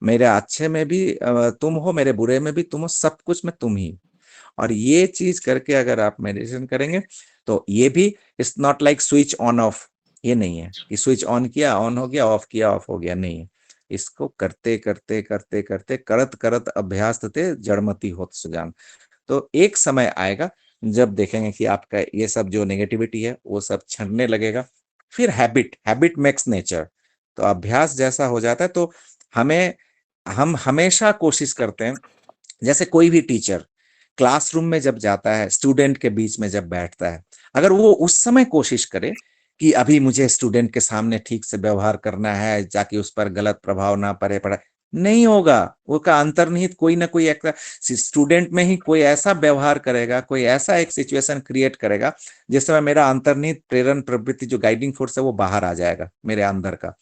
मेरे अच्छे में भी तुम हो, मेरे बुरे में भी तुम हो, सब कुछ में तुम ही। और ये चीज करके अगर आप मेडिटेशन करेंगे, तो ये भी it's not like switch on off, ये नहीं है कि स्विच ऑन किया ऑन हो गया, ऑफ किया ऑफ हो गया, नहीं है। इसको करते करते करते करते करत करत अभ्यास ते जड़मती होत सुजान। तो एक समय आएगा जब देखेंगे कि आपका ये सब जो नेगेटिविटी है वो सब छंटने लगेगा। फिर हैबिट मेक्स नेचर। तो अभ्यास जैसा हो जाता है तो हम हमेशा कोशिश करते हैं, जैसे कोई भी टीचर क्लासरूम में जब जाता है, स्टूडेंट के बीच में जब बैठता है, अगर वो उस समय कोशिश करे कि अभी मुझे स्टूडेंट के सामने ठीक से व्यवहार करना है ताकि उस पर गलत प्रभाव ना पड़े, नहीं होगा। वो का अंतर्निहित कोई ना कोई एक स्टूडेंट में ही कोई ऐसा व्यवहार करेगा, कोई ऐसा एक सिचुएशन क्रिएट करेगा जिस समय मेरा अंतर्निहित प्रेरण प्रवृत्ति जो गाइडिंग फोर्स है वो बाहर आ जाएगा मेरे अंदर का।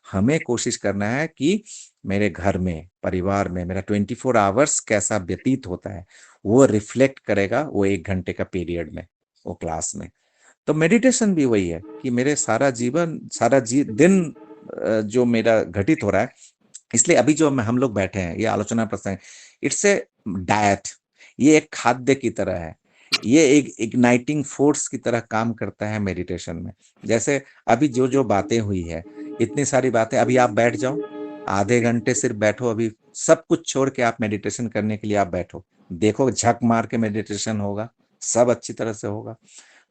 हमें कोशिश करना है कि मेरे घर में, परिवार में मेरा 24 आवर्स कैसा व्यतीत होता है वो रिफ्लेक्ट करेगा वो 1 घंटे का पीरियड में, वो क्लास में। तो मेडिटेशन भी वही है कि मेरे सारा दिन जो मेरा घटित हो रहा है, इसलिए अभी जो हम लोग बैठे हैं ये आलोचना प्रसंग, इट्स ए डाइट, ये एक खाद्य की तरह है, ये एक इग्नाइटिंग फोर्स की तरह काम करता है मेडिटेशन में। जैसे अभी जो जो बातें हुई है, इतनी सारी बातें, अभी आप बैठ जाओ, आधे घंटे सिर्फ बैठो, अभी सब कुछ छोड़ के आप मेडिटेशन करने के लिए आप बैठो, देखो झक मार के मेडिटेशन होगा, सब अच्छी तरह से होगा।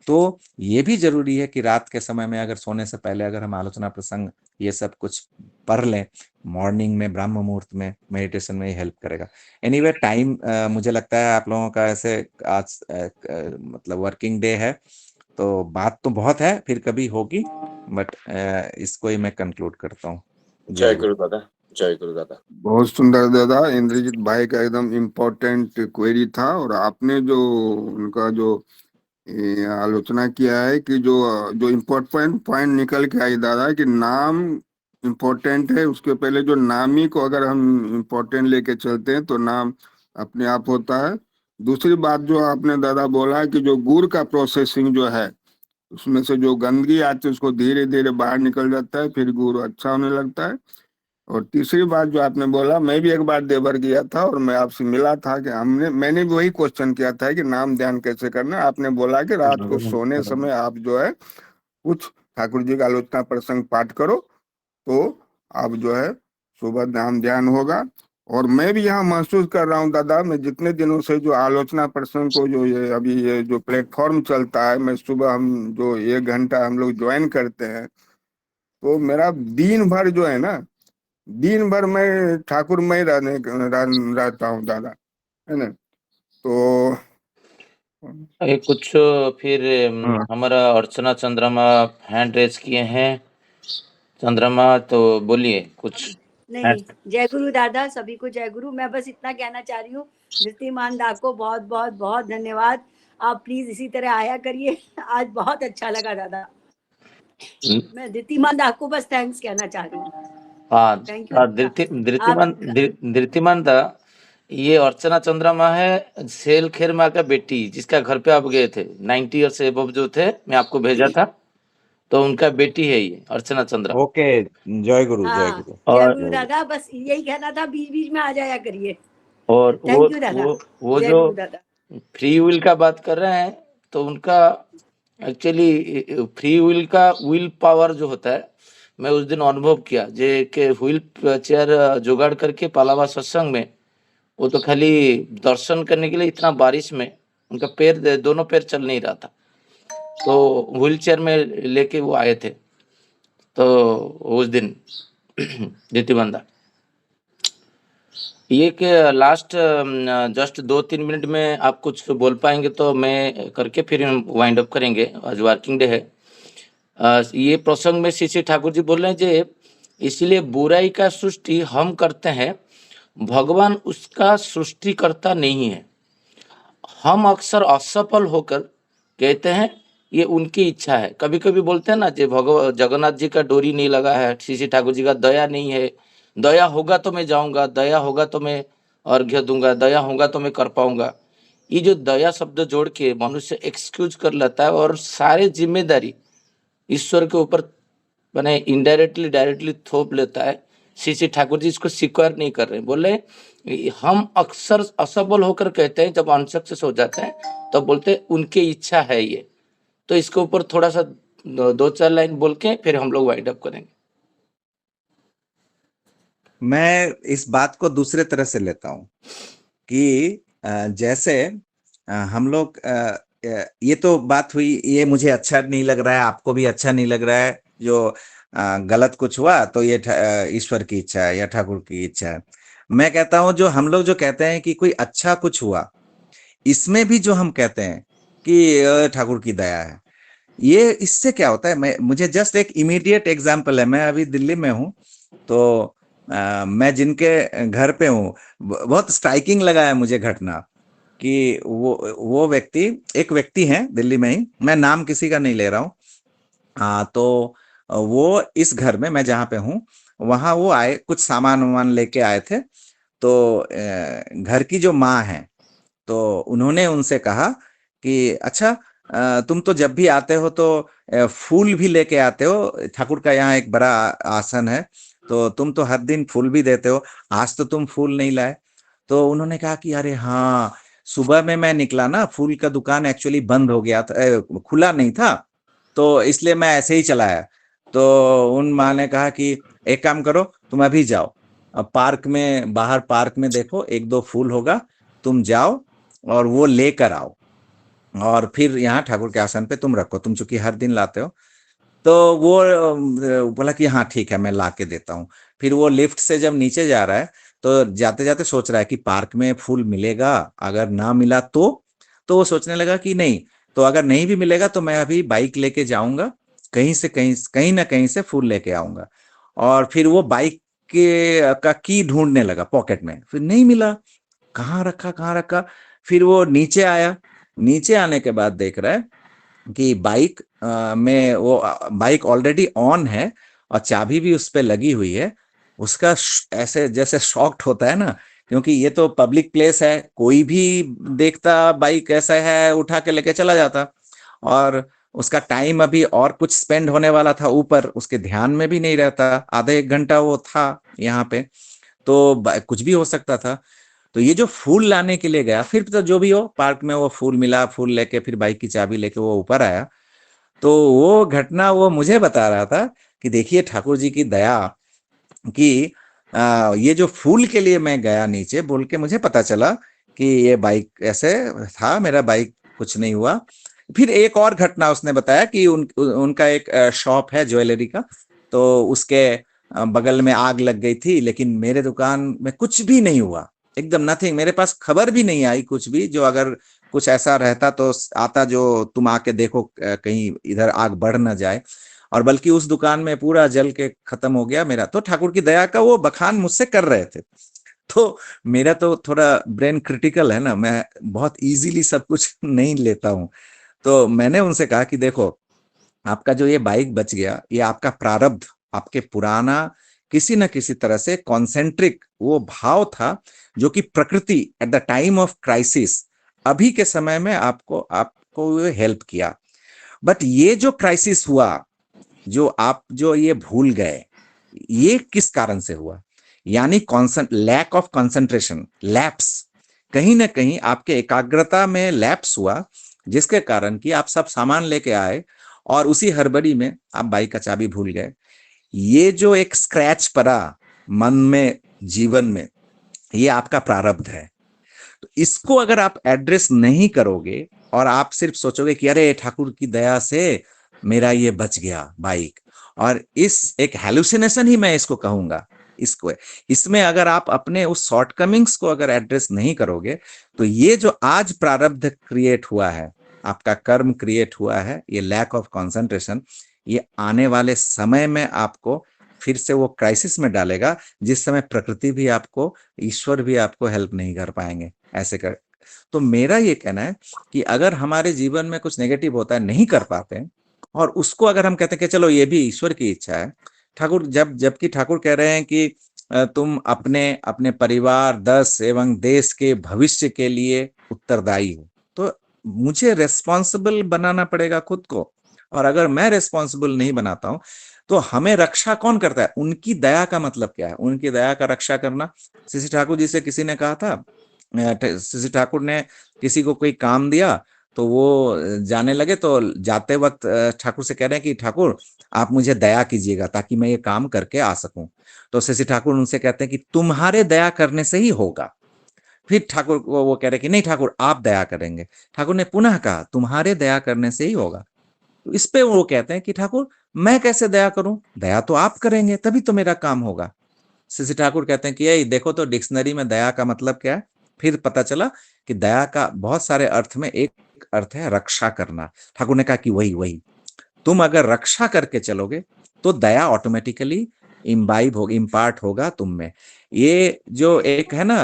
तो ये भी जरूरी है कि रात के समय में अगर सोने से पहले अगर हम आलोचना प्रसंग ये सब कुछ पढ़ लें, मॉर्निंग में ब्रह्म मुहूर्त में मेडिटेशन में हेल्प करेगा। एनीवे टाइम मुझे लगता है आप लोगों का ऐसे आज मतलब वर्किंग डे है, तो बात तो बहुत है, फिर कभी होगी, बट इसको ही मैं कंक्लूड करता हूँ। जय गुरु दादा, जय गुरु दादा। बहुत सुंदर दादा। इंद्रजीत भाई का एकदम इम्पोर्टेंट क्वेरी था, और आपने जो उनका जो आलोचना किया है कि जो इम्पोर्टेंट पॉइंट निकल के आई दादा कि नाम इम्पोर्टेंट है, उसके पहले जो नामी को अगर हम इम्पोर्टेंट लेके चलते हैं तो नाम अपने आप होता है। दूसरी बात जो आपने दादा बोला कि जो गुड़ का प्रोसेसिंग जो है उसमें से जो गंदगी आती है उसको धीरे धीरे बाहर निकल जाता है, फिर गुड़ अच्छा होने लगता है। और तीसरी बात जो आपने बोला, मैं भी एक बार देवर गया था और मैं आपसे मिला था कि मैंने भी वही क्वेश्चन किया था कि नाम ध्यान कैसे करना है। आपने बोला कि रात को सोने समय आप जो है कुछ ठाकुर जी का आलोचना प्रसंग पाठ करो तो आप जो है सुबह नाम ध्यान होगा। और मैं भी यहाँ महसूस कर रहा हूँ दादा, मैं जितने दिनों से जो आलोचना प्रसंग को जो ये अभी ये जो प्लेटफॉर्म चलता है, मैं सुबह हम जो 1 घंटा हम लोग ज्वाइन करते हैं, तो मेरा दिन भर जो है ना, दिन भर मैं ठाकुर में ही रहता हूँ दादा, है ना। तो ये कुछ फिर हमारा अर्चना चंद्रमा हैंड रेज किए हैं। चंद्रमा, तो बोलिए कुछ। नहीं, जय गुरु दादा, सभी को जय गुरु। मैं बस इतना कहना चाह रही हूँ, धृतिमान दा को बहुत बहुत बहुत धन्यवाद। आप प्लीज इसी तरह आया करिए, आज बहुत अच्छा लगा दादा। मैं धृतिमान दा को बस थैंक्स कहना चाह रही हूँ। हाँ, थैंक यू। धृतिमान दा, ये अर्चना चंद्रमा है सेल खेर माँ का बेटी, जिसका घर पे आप गए थे, 90 ईयर से एबव जो थे, मैं आपको भेजा था, तो उनका बेटी है ये अर्चना चंद्रमा। ओके, जय गुरु, जय गुरु। जय गुरु दादा, बस यही कहना था, बीच बीच में आ जाया करिए। और थैंक यू दादा। वो जय जो गुरु दादा। फ्री विल का बात कर रहे हैं, तो उनका एक्चुअली फ्री विल का विल पावर जो होता है, मैं उस दिन अनुभव किया जे के व्हील चेयर जुगाड़ करके पालावा सत्संग में, वो तो खाली दर्शन करने के लिए, इतना बारिश में उनका पैर, दोनों पैर चल नहीं रहा था, तो व्हील चेयर में लेके वो आए थे। तो उस दिन दीतिबंदा ये के लास्ट जस्ट 2-3 मिनट में आप कुछ बोल पाएंगे तो मैं करके फिर वाइंड अप करेंगे। आज वर्किंग डे है। ये प्रसंग में श्री ठाकुर जी बोल रहे हैं जे इसलिए बुराई का सृष्टि हम करते हैं, भगवान उसका सृष्टिकर्ता नहीं है। हम अक्सर असफल होकर कहते हैं ये उनकी इच्छा है। कभी कभी बोलते हैं ना, जे जगन्नाथ जी का डोरी नहीं लगा है, श्री ठाकुर जी का दया नहीं है, दया होगा तो मैं जाऊंगा, दया होगा तो मैं अर्घ्य दूंगा, दया होगा तो मैं कर पाऊंगा। ये जो दया शब्द जोड़ के मनुष्य एक्सक्यूज कर लेता है और सारे जिम्मेदारी ईश्वर के ऊपर मैंने इनडायरेक्टली डायरेक्टली थोप लेता है। श्री ठाकुर जी इसको स्वीकार नहीं कर रहे, बोले हम अक्सर असफल होकर कहते हैं, जब अनसक्सेस हो जाते हैं तो बोलते हैं उनकी इच्छा है ये। तो इसके ऊपर थोड़ा सा दो चार लाइन बोल के फिर हम लोग वाइंड अप करेंगे। मैं इस बात को दूसरे तरह से लेता हूँ कि जैसे हम लोग ये तो बात हुई, ये मुझे अच्छा नहीं लग रहा है, आपको भी अच्छा नहीं लग रहा है, जो गलत कुछ हुआ तो ये ईश्वर की इच्छा है या ठाकुर की इच्छा है। मैं कहता हूँ जो हम लोग जो कहते हैं कि कोई अच्छा कुछ हुआ, इसमें भी जो हम कहते हैं कि ठाकुर की दया है, ये इससे क्या होता है, मुझे जस्ट एक इमीडिएट एग्जांपल है। मैं अभी दिल्ली में हूँ, तो मैं जिनके घर पे हूँ, बहुत स्ट्राइकिंग लगा है मुझे घटना कि वो व्यक्ति, एक व्यक्ति है दिल्ली में ही, मैं नाम किसी का नहीं ले रहा हूँ। तो वो इस घर में, मैं जहाँ पे हूँ वहां वो आए, कुछ सामान वामान लेके आए थे। तो घर की जो माँ है, तो उन्होंने उनसे कहा कि अच्छा, तुम तो जब भी आते हो तो फूल भी लेके आते हो, ठाकुर का यहाँ एक बड़ा आसन है, तो तुम तो हर दिन फूल भी देते हो, आज तो तुम फूल नहीं लाए। तो उन्होंने कहा कि अरे हाँ, सुबह में मैं निकला ना, फूल का दुकान एक्चुअली बंद हो गया था, खुला नहीं था, तो इसलिए मैं ऐसे ही चला आया। तो उन माँ ने कहा कि एक काम करो, तुम अभी जाओ, पार्क में, बाहर पार्क में देखो, एक दो फूल होगा, तुम जाओ और वो लेकर आओ, और फिर यहाँ ठाकुर के आसन पे तुम रखो, तुम चूंकि हर दिन लाते हो। तो वो बोला कि हाँ ठीक है, मैं ला के देता हूँ। फिर वो लिफ्ट से जब नीचे जा रहा है, तो जाते जाते सोच रहा है कि पार्क में फूल मिलेगा, अगर ना मिला तो वो सोचने लगा कि नहीं, तो अगर नहीं भी मिलेगा तो मैं अभी बाइक लेके जाऊंगा, कहीं से कहीं ना कहीं से फूल लेके आऊंगा। और फिर वो बाइक के का की ढूंढने लगा पॉकेट में, फिर नहीं मिला, कहाँ रखा। फिर वो नीचे आया, नीचे आने के बाद देख रहा है कि बाइक में वो बाइक ऑलरेडी ऑन है और चाबी भी उस पे लगी हुई है। उसका ऐसे जैसे शॉक्ड होता है ना, क्योंकि ये तो पब्लिक प्लेस है, कोई भी देखता बाइक ऐसा है उठा के लेके चला जाता, और उसका टाइम अभी और कुछ स्पेंड होने वाला था ऊपर, उसके ध्यान में भी नहीं रहता, आधा एक घंटा वो था यहाँ पे, तो कुछ भी हो सकता था। तो ये जो फूल लाने के लिए गया, फिर तो जो भी हो, पार्क में वो फूल मिला, फूल लेके फिर बाइक की चाबी लेके वो ऊपर आया। तो वो घटना वो मुझे बता रहा था कि देखिए ठाकुर जी की दया, कि ये जो फूल के लिए मैं गया नीचे बोल के, मुझे पता चला कि ये बाइक ऐसे था, मेरा बाइक कुछ नहीं हुआ। फिर एक और घटना उसने बताया कि उनका एक शॉप है ज्वेलरी का, तो उसके बगल में आग लग गई थी, लेकिन मेरे दुकान में कुछ भी नहीं हुआ, एकदम नथिंग, मेरे पास खबर भी नहीं आई कुछ भी, जो अगर कुछ ऐसा रहता तो आता, जो तुम आके देखो कहीं इधर आग बढ़ ना जाए, और बल्कि उस दुकान में पूरा जल के खत्म हो गया मेरा। तो ठाकुर की दया का वो बखान मुझसे कर रहे थे। तो मेरा तो थोड़ा ब्रेन क्रिटिकल है ना, मैं बहुत इजीली सब कुछ नहीं लेता हूँ। तो मैंने उनसे कहा कि देखो, आपका जो ये बाइक बच गया, ये आपका प्रारब्ध, आपके पुराना किसी न किसी तरह से कॉन्सेंट्रिक वो भाव था, जो कि प्रकृति at the time of crisis, अभी के समय में आपको आपको हेल्प किया। बट ये जो क्राइसिस हुआ, जो आप जो ये भूल गए, ये किस कारण से हुआ? यानी लैक ऑफ कंसंट्रेशन, लैप्स, कहीं ना कहीं आपके एकाग्रता में लैप्स हुआ, जिसके कारण कि आप सब सामान लेके आए और उसी हड़बड़ी में आप बाइक का चाबी भूल गए। ये जो एक स्क्रैच पड़ा मन में, जीवन में, ये आपका प्रारब्ध है। तो इसको अगर आप एड्रेस नहीं करोगे और आप सिर्फ सोचोगे कि अरे ठाकुर की दया से मेरा ये बच गया बाइक, और इस एक हेलुसिनेशन ही मैं इसको कहूंगा, इसको, इसमें अगर आप अपने उस शॉर्टकमिंग्स को अगर एड्रेस नहीं करोगे, तो ये जो आज प्रारब्ध क्रिएट हुआ है, आपका कर्म क्रिएट हुआ है, ये लैक ऑफ कंसंट्रेशन, ये आने वाले समय में आपको फिर से वो क्राइसिस में डालेगा, जिस समय प्रकृति भी आपको, ईश्वर भी आपको हेल्प नहीं कर पाएंगे ऐसे कर। तो मेरा ये कहना है कि अगर हमारे जीवन में कुछ नेगेटिव होता है, नहीं कर पाते, और उसको अगर हम कहते हैं कि चलो ये भी ईश्वर की इच्छा है, ठाकुर जबकि ठाकुर कह रहे हैं कि तुम अपने अपने परिवार, दस एवं देश के भविष्य के लिए उत्तरदायी हो, तो मुझे रेस्पॉन्सिबल बनाना पड़ेगा खुद को। और अगर मैं रेस्पॉन्सिबल नहीं बनाता हूं, तो हमें रक्षा कौन करता है? उनकी दया का मतलब क्या है? उनकी दया का रक्षा करना। श्री ठाकुर जी से किसी ने कहा था, श्री ठाकुर ने किसी को कोई काम दिया, तो वो जाने लगे, तो जाते वक्त ठाकुर से कह रहे हैं कि ठाकुर आप मुझे दया कीजिएगा ताकि मैं ये काम करके आ सकूं। तो शशि ठाकुर उनसे कहते हैं कि तुम्हारे दया करने से ही होगा। फिर ठाकुर को वो कह रहे कि नहीं ठाकुर आप दया करेंगे। ठाकुर ने पुनः कहा तुम्हारे दया करने से ही होगा। तो इस पे वो कहते हैं कि ठाकुर मैं कैसे दया करूं, दया तो आप करेंगे तभी तो मेरा काम होगा। शशि ठाकुर कहते हैं कि यही देखो तो डिक्शनरी में दया का मतलब क्या है। फिर पता चला कि दया का बहुत सारे अर्थ में एक अर्थ है रक्षा करना। ठाकुर ने कहा कि वही वही तुम अगर रक्षा करके चलोगे तो दया ऑटोमेटिकली इम्पार्ट होगा तुम में। ये जो एक है ना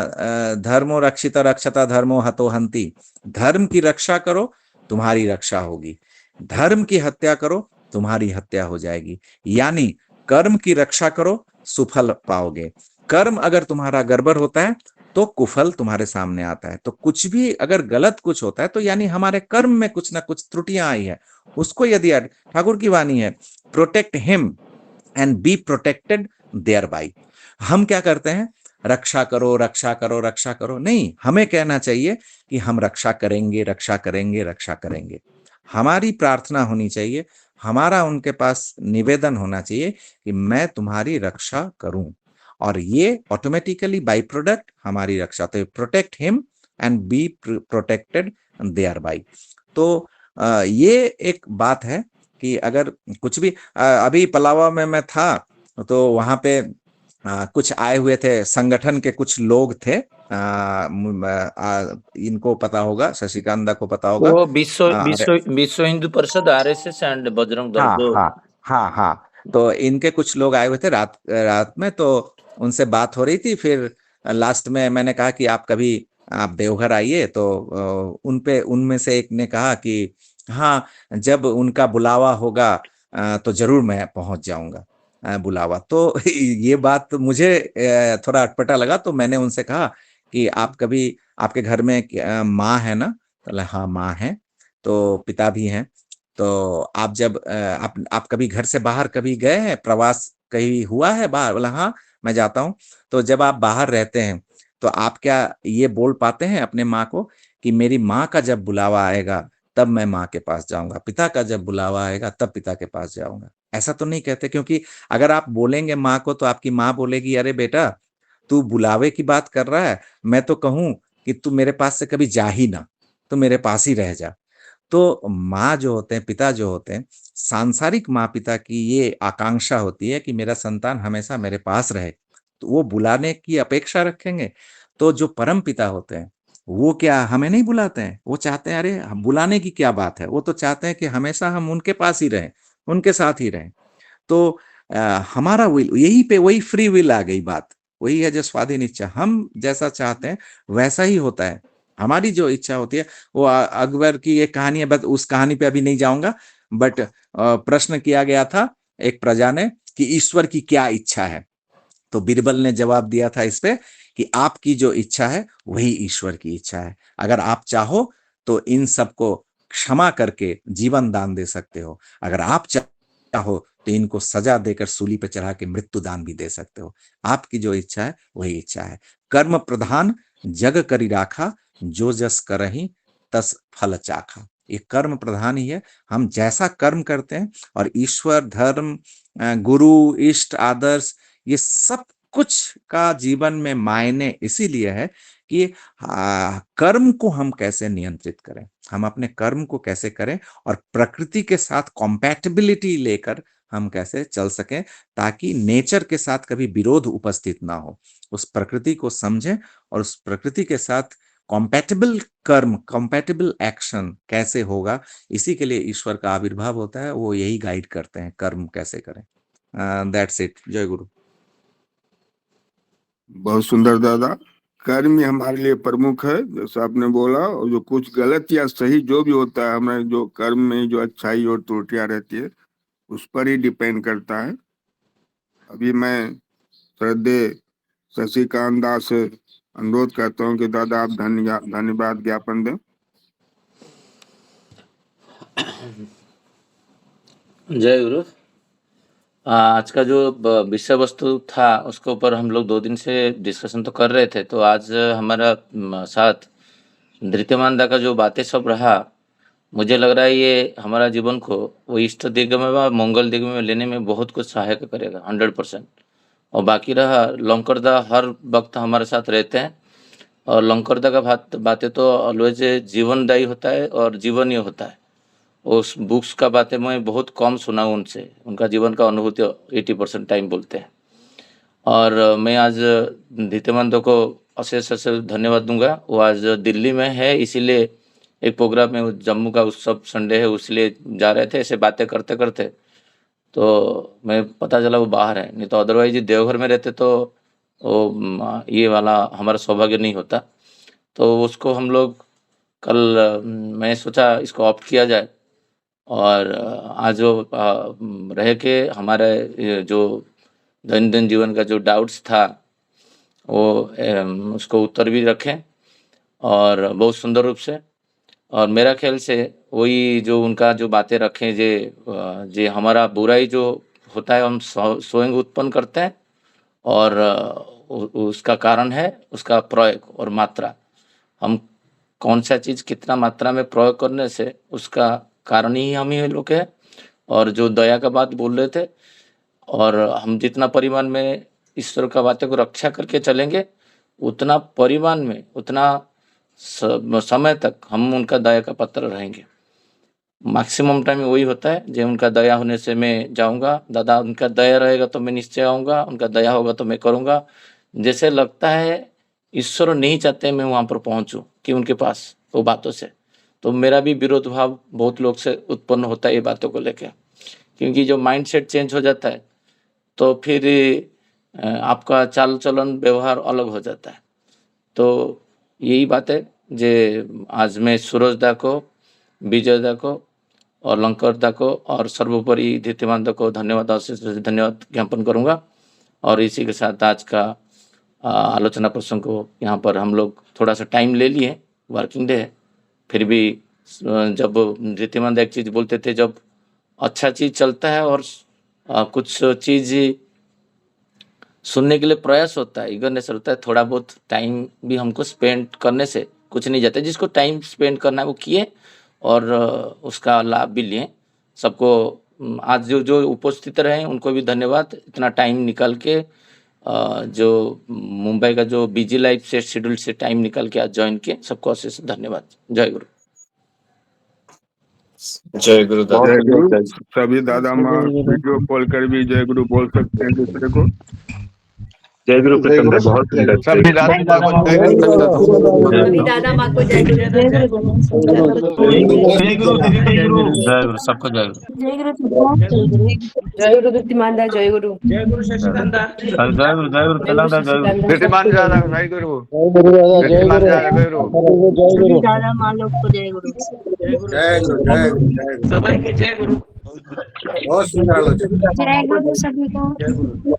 धर्मो रक्षिता रक्षता धर्मो हतो हंति, धर्म की रक्षा करो तुम्हारी रक्षा होगी, धर्म की हत्या करो तुम्हारी हत्या हो जाएगी। यानी कर्म की रक्षा करो सुफल पाओगे, कर्म अगर तुम्हारा गड़बड़ होता है तो कुफल तुम्हारे सामने आता है। तो कुछ भी अगर गलत कुछ होता है तो यानी हमारे कर्म में कुछ ना कुछ त्रुटियां आई है। उसको यदि ठाकुर की वाणी है protect him and be protected thereby. हम क्या करते हैं रक्षा करो रक्षा करो रक्षा करो, नहीं, हमें कहना चाहिए कि हम रक्षा करेंगे रक्षा करेंगे रक्षा करेंगे। हमारी प्रार्थना होनी चाहिए, हमारा उनके पास निवेदन होना चाहिए कि मैं तुम्हारी रक्षा करूं, और ये ऑटोमेटिकली बाई प्रोडक्ट हमारी रक्षा। तो protect him and be protected thereby. तो ये एक बात है कि अगर कुछ भी अभी पलावा में मैं था तो वहां पे कुछ आए हुए थे संगठन के कुछ लोग थे, इनको पता होगा, शशिकांत दा को पता होगा। वो विश्व हिंदू परिषद, आरएसएस एंड बजरंग दल हाँ जो। हाँ हाँ हाँ, तो इनके कुछ लोग आए हुए थे रात में, तो उनसे बात हो रही थी। फिर लास्ट में मैंने कहा कि आप कभी आप देवघर आइए, तो उनमें से एक ने कहा कि हाँ जब उनका बुलावा होगा तो जरूर मैं पहुंच जाऊंगा बुलावा। तो ये बात मुझे थोड़ा अटपटा लगा, तो मैंने उनसे कहा कि आप कभी आपके घर में माँ है ना? तो हाँ माँ है, तो पिता भी हैं, तो आप जब आप कभी घर से बाहर कभी गए हैं, प्रवास कहीं हुआ है बाहर? बोला हाँ मैं जाता हूँ। तो जब आप बाहर रहते हैं तो आप क्या ये बोल पाते हैं अपने माँ को कि मेरी माँ का जब बुलावा आएगा तब मैं माँ के पास जाऊंगा, पिता का जब बुलावा आएगा तब पिता के पास जाऊंगा? ऐसा तो नहीं कहते, क्योंकि अगर आप बोलेंगे माँ को तो आपकी माँ बोलेगी अरे बेटा तू बुलावे की बात कर रहा है, मैं तो कहूं कि तू मेरे पास से कभी जा ही ना, तो मेरे पास ही रह जा। तो माँ जो होते हैं, पिता जो होते हैं, सांसारिक माँ पिता की ये आकांक्षा होती है कि मेरा संतान हमेशा मेरे पास रहे, तो वो बुलाने की अपेक्षा रखेंगे। तो जो परम पिता होते हैं वो क्या हमें नहीं बुलाते हैं? वो चाहते हैं अरे बुलाने की क्या बात है, वो तो चाहते हैं कि हमेशा हम उनके पास ही रहें, उनके साथ ही रहें। तो हमारा विल, यही पे वही फ्री विल आ गई बात, वही है जो स्वाधीन इच्छा। हम जैसा चाहते हैं वैसा ही होता है। हमारी जो इच्छा होती है वो अकबर की एक कहानी है, बस उस कहानी पे अभी नहीं जाऊंगा। बट प्रश्न किया गया था एक प्रजा ने कि ईश्वर की क्या इच्छा है, तो बीरबल ने जवाब दिया था इस पे कि आपकी जो इच्छा है वही ईश्वर की इच्छा है। अगर आप चाहो तो इन सबको क्षमा करके जीवन दान दे सकते हो, अगर आप चाहो तो इनको सजा देकर सूली पे चढ़ा के मृत्यु दान भी दे सकते हो। आपकी जो इच्छा है वही इच्छा है। कर्म प्रधान जग करी राखा, जो जस करहि तस फल चाखा। ये कर्म प्रधान ही है, हम जैसा कर्म करते हैं, और ईश्वर धर्म गुरु इष्ट आदर्श ये सब कुछ का जीवन में मायने इसीलिए है कि कर्म को हम कैसे नियंत्रित करें, हम अपने कर्म को कैसे करें, और प्रकृति के साथ कॉम्पैटिबिलिटी लेकर हम कैसे चल सकें, ताकि नेचर के साथ कभी विरोध उपस्थित ना हो। उस प्रकृति को समझें और उस प्रकृति के साथ कॉम्पैटिबल कर्म, कॉम्पैटिबल एक्शन कैसे होगा, इसी के लिए ईश्वर का आविर्भाव होता है। वो यही गाइड करते हैं कर्म कैसे करें। That's it. जय गुरु। बहुत सुंदर दादा। कर्म ही हमारे लिए प्रमुख है जैसा आपने बोला, और जो कुछ गलत या सही जो भी होता है हमारे जो कर्म में जो अच्छाई और त्रुटियां रहती है उस पर ही डिपेंड करता है। अभी मैं श्रद्धेय शशिकांत दास से अनुरोध करता हूँ कि दादा आप धन्यवाद ज्ञापन दें। जय गुरु। आज का जो विषय वस्तु था उसके ऊपर हम लोग 2 दिन से डिस्कशन तो कर रहे थे, तो आज हमारा साथ धृत्यमान दा का जो बातें सब रहा मुझे लग रहा है ये हमारा जीवन को वो इष्ट दिग में व मंगल दिग में लेने में बहुत कुछ सहायक करेगा 100%। और बाकी रहा लंकरदा हर वक्त हमारे साथ रहते हैं और लंकरदा का बातें तो ऑलवेज जीवनदायी होता है और जीवनीय होता है। उस बुक्स का बातें मैं बहुत कम सुना हूँ उनसे, उनका जीवन का अनुभूति 80% टाइम बोलते हैं। और मैं आज धीतेमंदो को अशेष अशेष धन्यवाद दूंगा। वो आज दिल्ली में है, इसीलिए एक प्रोग्राम में जम्मू का उत्सव संडे है इसलिए जा रहे थे। ऐसे बातें करते करते तो मैं पता चला वो बाहर है, नहीं तो अदरवाइज देवघर में रहते तो वो ये वाला हमारा सौभाग्य नहीं होता। तो उसको हम लोग कल मैं सोचा इसको ऑप्ट किया जाए और आज वो रह के हमारे ये जो दैनंदिन जीवन का जो डाउट्स था वो उसको उत्तर भी रखें और बहुत सुंदर रूप से। और मेरा ख्याल से वही जो उनका जो बातें रखें जे हमारा बुराई जो होता है हम स्वयं उत्पन्न करते हैं और उसका कारण है उसका प्रयोग और मात्रा। हम कौन सा चीज़ कितना मात्रा में प्रयोग करने से उसका कारण ही हम ही लोग है। और जो दया का बात बोल रहे थे, और हम जितना परिमाण में ईश्वर का बातें को रक्षा करके चलेंगे उतना परिमाण में उतना समय तक हम उनका दया का पात्र रहेंगे। मैक्सिमम टाइम वही होता है जो उनका दया होने से मैं जाऊंगा। दादा उनका दया रहेगा तो मैं निश्चय आऊँगा, उनका दया होगा तो मैं करूँगा। जैसे लगता है ईश्वर नहीं चाहते मैं वहाँ पर पहुँचूँ कि उनके पास वो बातों से, तो मेरा भी विरोध भाव बहुत लोग से उत्पन्न होता है ये बातों को लेकर। क्योंकि जो माइंड सेट चेंज हो जाता है तो फिर आपका चाल चलन व्यवहार अलग हो जाता है। तो यही बात है जे आज मैं सूरज दा को, विजय दा को और लंकर दा को और सर्वोपरि धीतिमान दा को धन्यवाद धन्यवाद ज्ञापन करूँगा। और इसी के साथ आज का आलोचना प्रसंग को यहाँ पर हम लोग थोड़ा सा टाइम ले लिए, वर्किंग डे है, फिर भी जब धीतिमान दा एक चीज़ बोलते थे, जब अच्छा चीज़ चलता है और कुछ चीज़ सुनने के लिए प्रयास होता है, ईगरनेस होता है, थोड़ा बहुत टाइम भी हमको स्पेंड करने से कुछ नहीं जाता। जिसको टाइम स्पेंड करना है वो किए और उसका लाभ भी लिए। सबको आज जो उपस्थित रहे उनको भी धन्यवाद, इतना टाइम निकाल के जो मुंबई का जो बिजी लाइफ से शेड्यूल से टाइम निकाल के आज ज्वाइन किए, सबको अशेष धन्यवाद। जय गुरु। जय गुरु दादा। जय गुरु। सभी दादा माँ वीडियो कॉल कर भी जय गुरु बोल सकते हैं दूसरे को। जय गुरु प्रसन्न, बहुत सुंदर। सभी दादा माँ को जय गुरु। सभी दादा माँ को जय गुरु। जय गुरु, सबको जय गुरु। जय गुरु धीतिमान दा, जय गुरु। जय गुरु शशिकांता, जय गुरु तेलंगा, जय गुरु धीतिमान दादा जय गुरु। जय गुरु। सभी दादा माँ लोग को जय गुरु। जय गुरु जय गुरु जय गुरु। सबाई के जय गुरु। बहुत सुंदर आलोचना। जय गुरु सभी को। जय गुरु।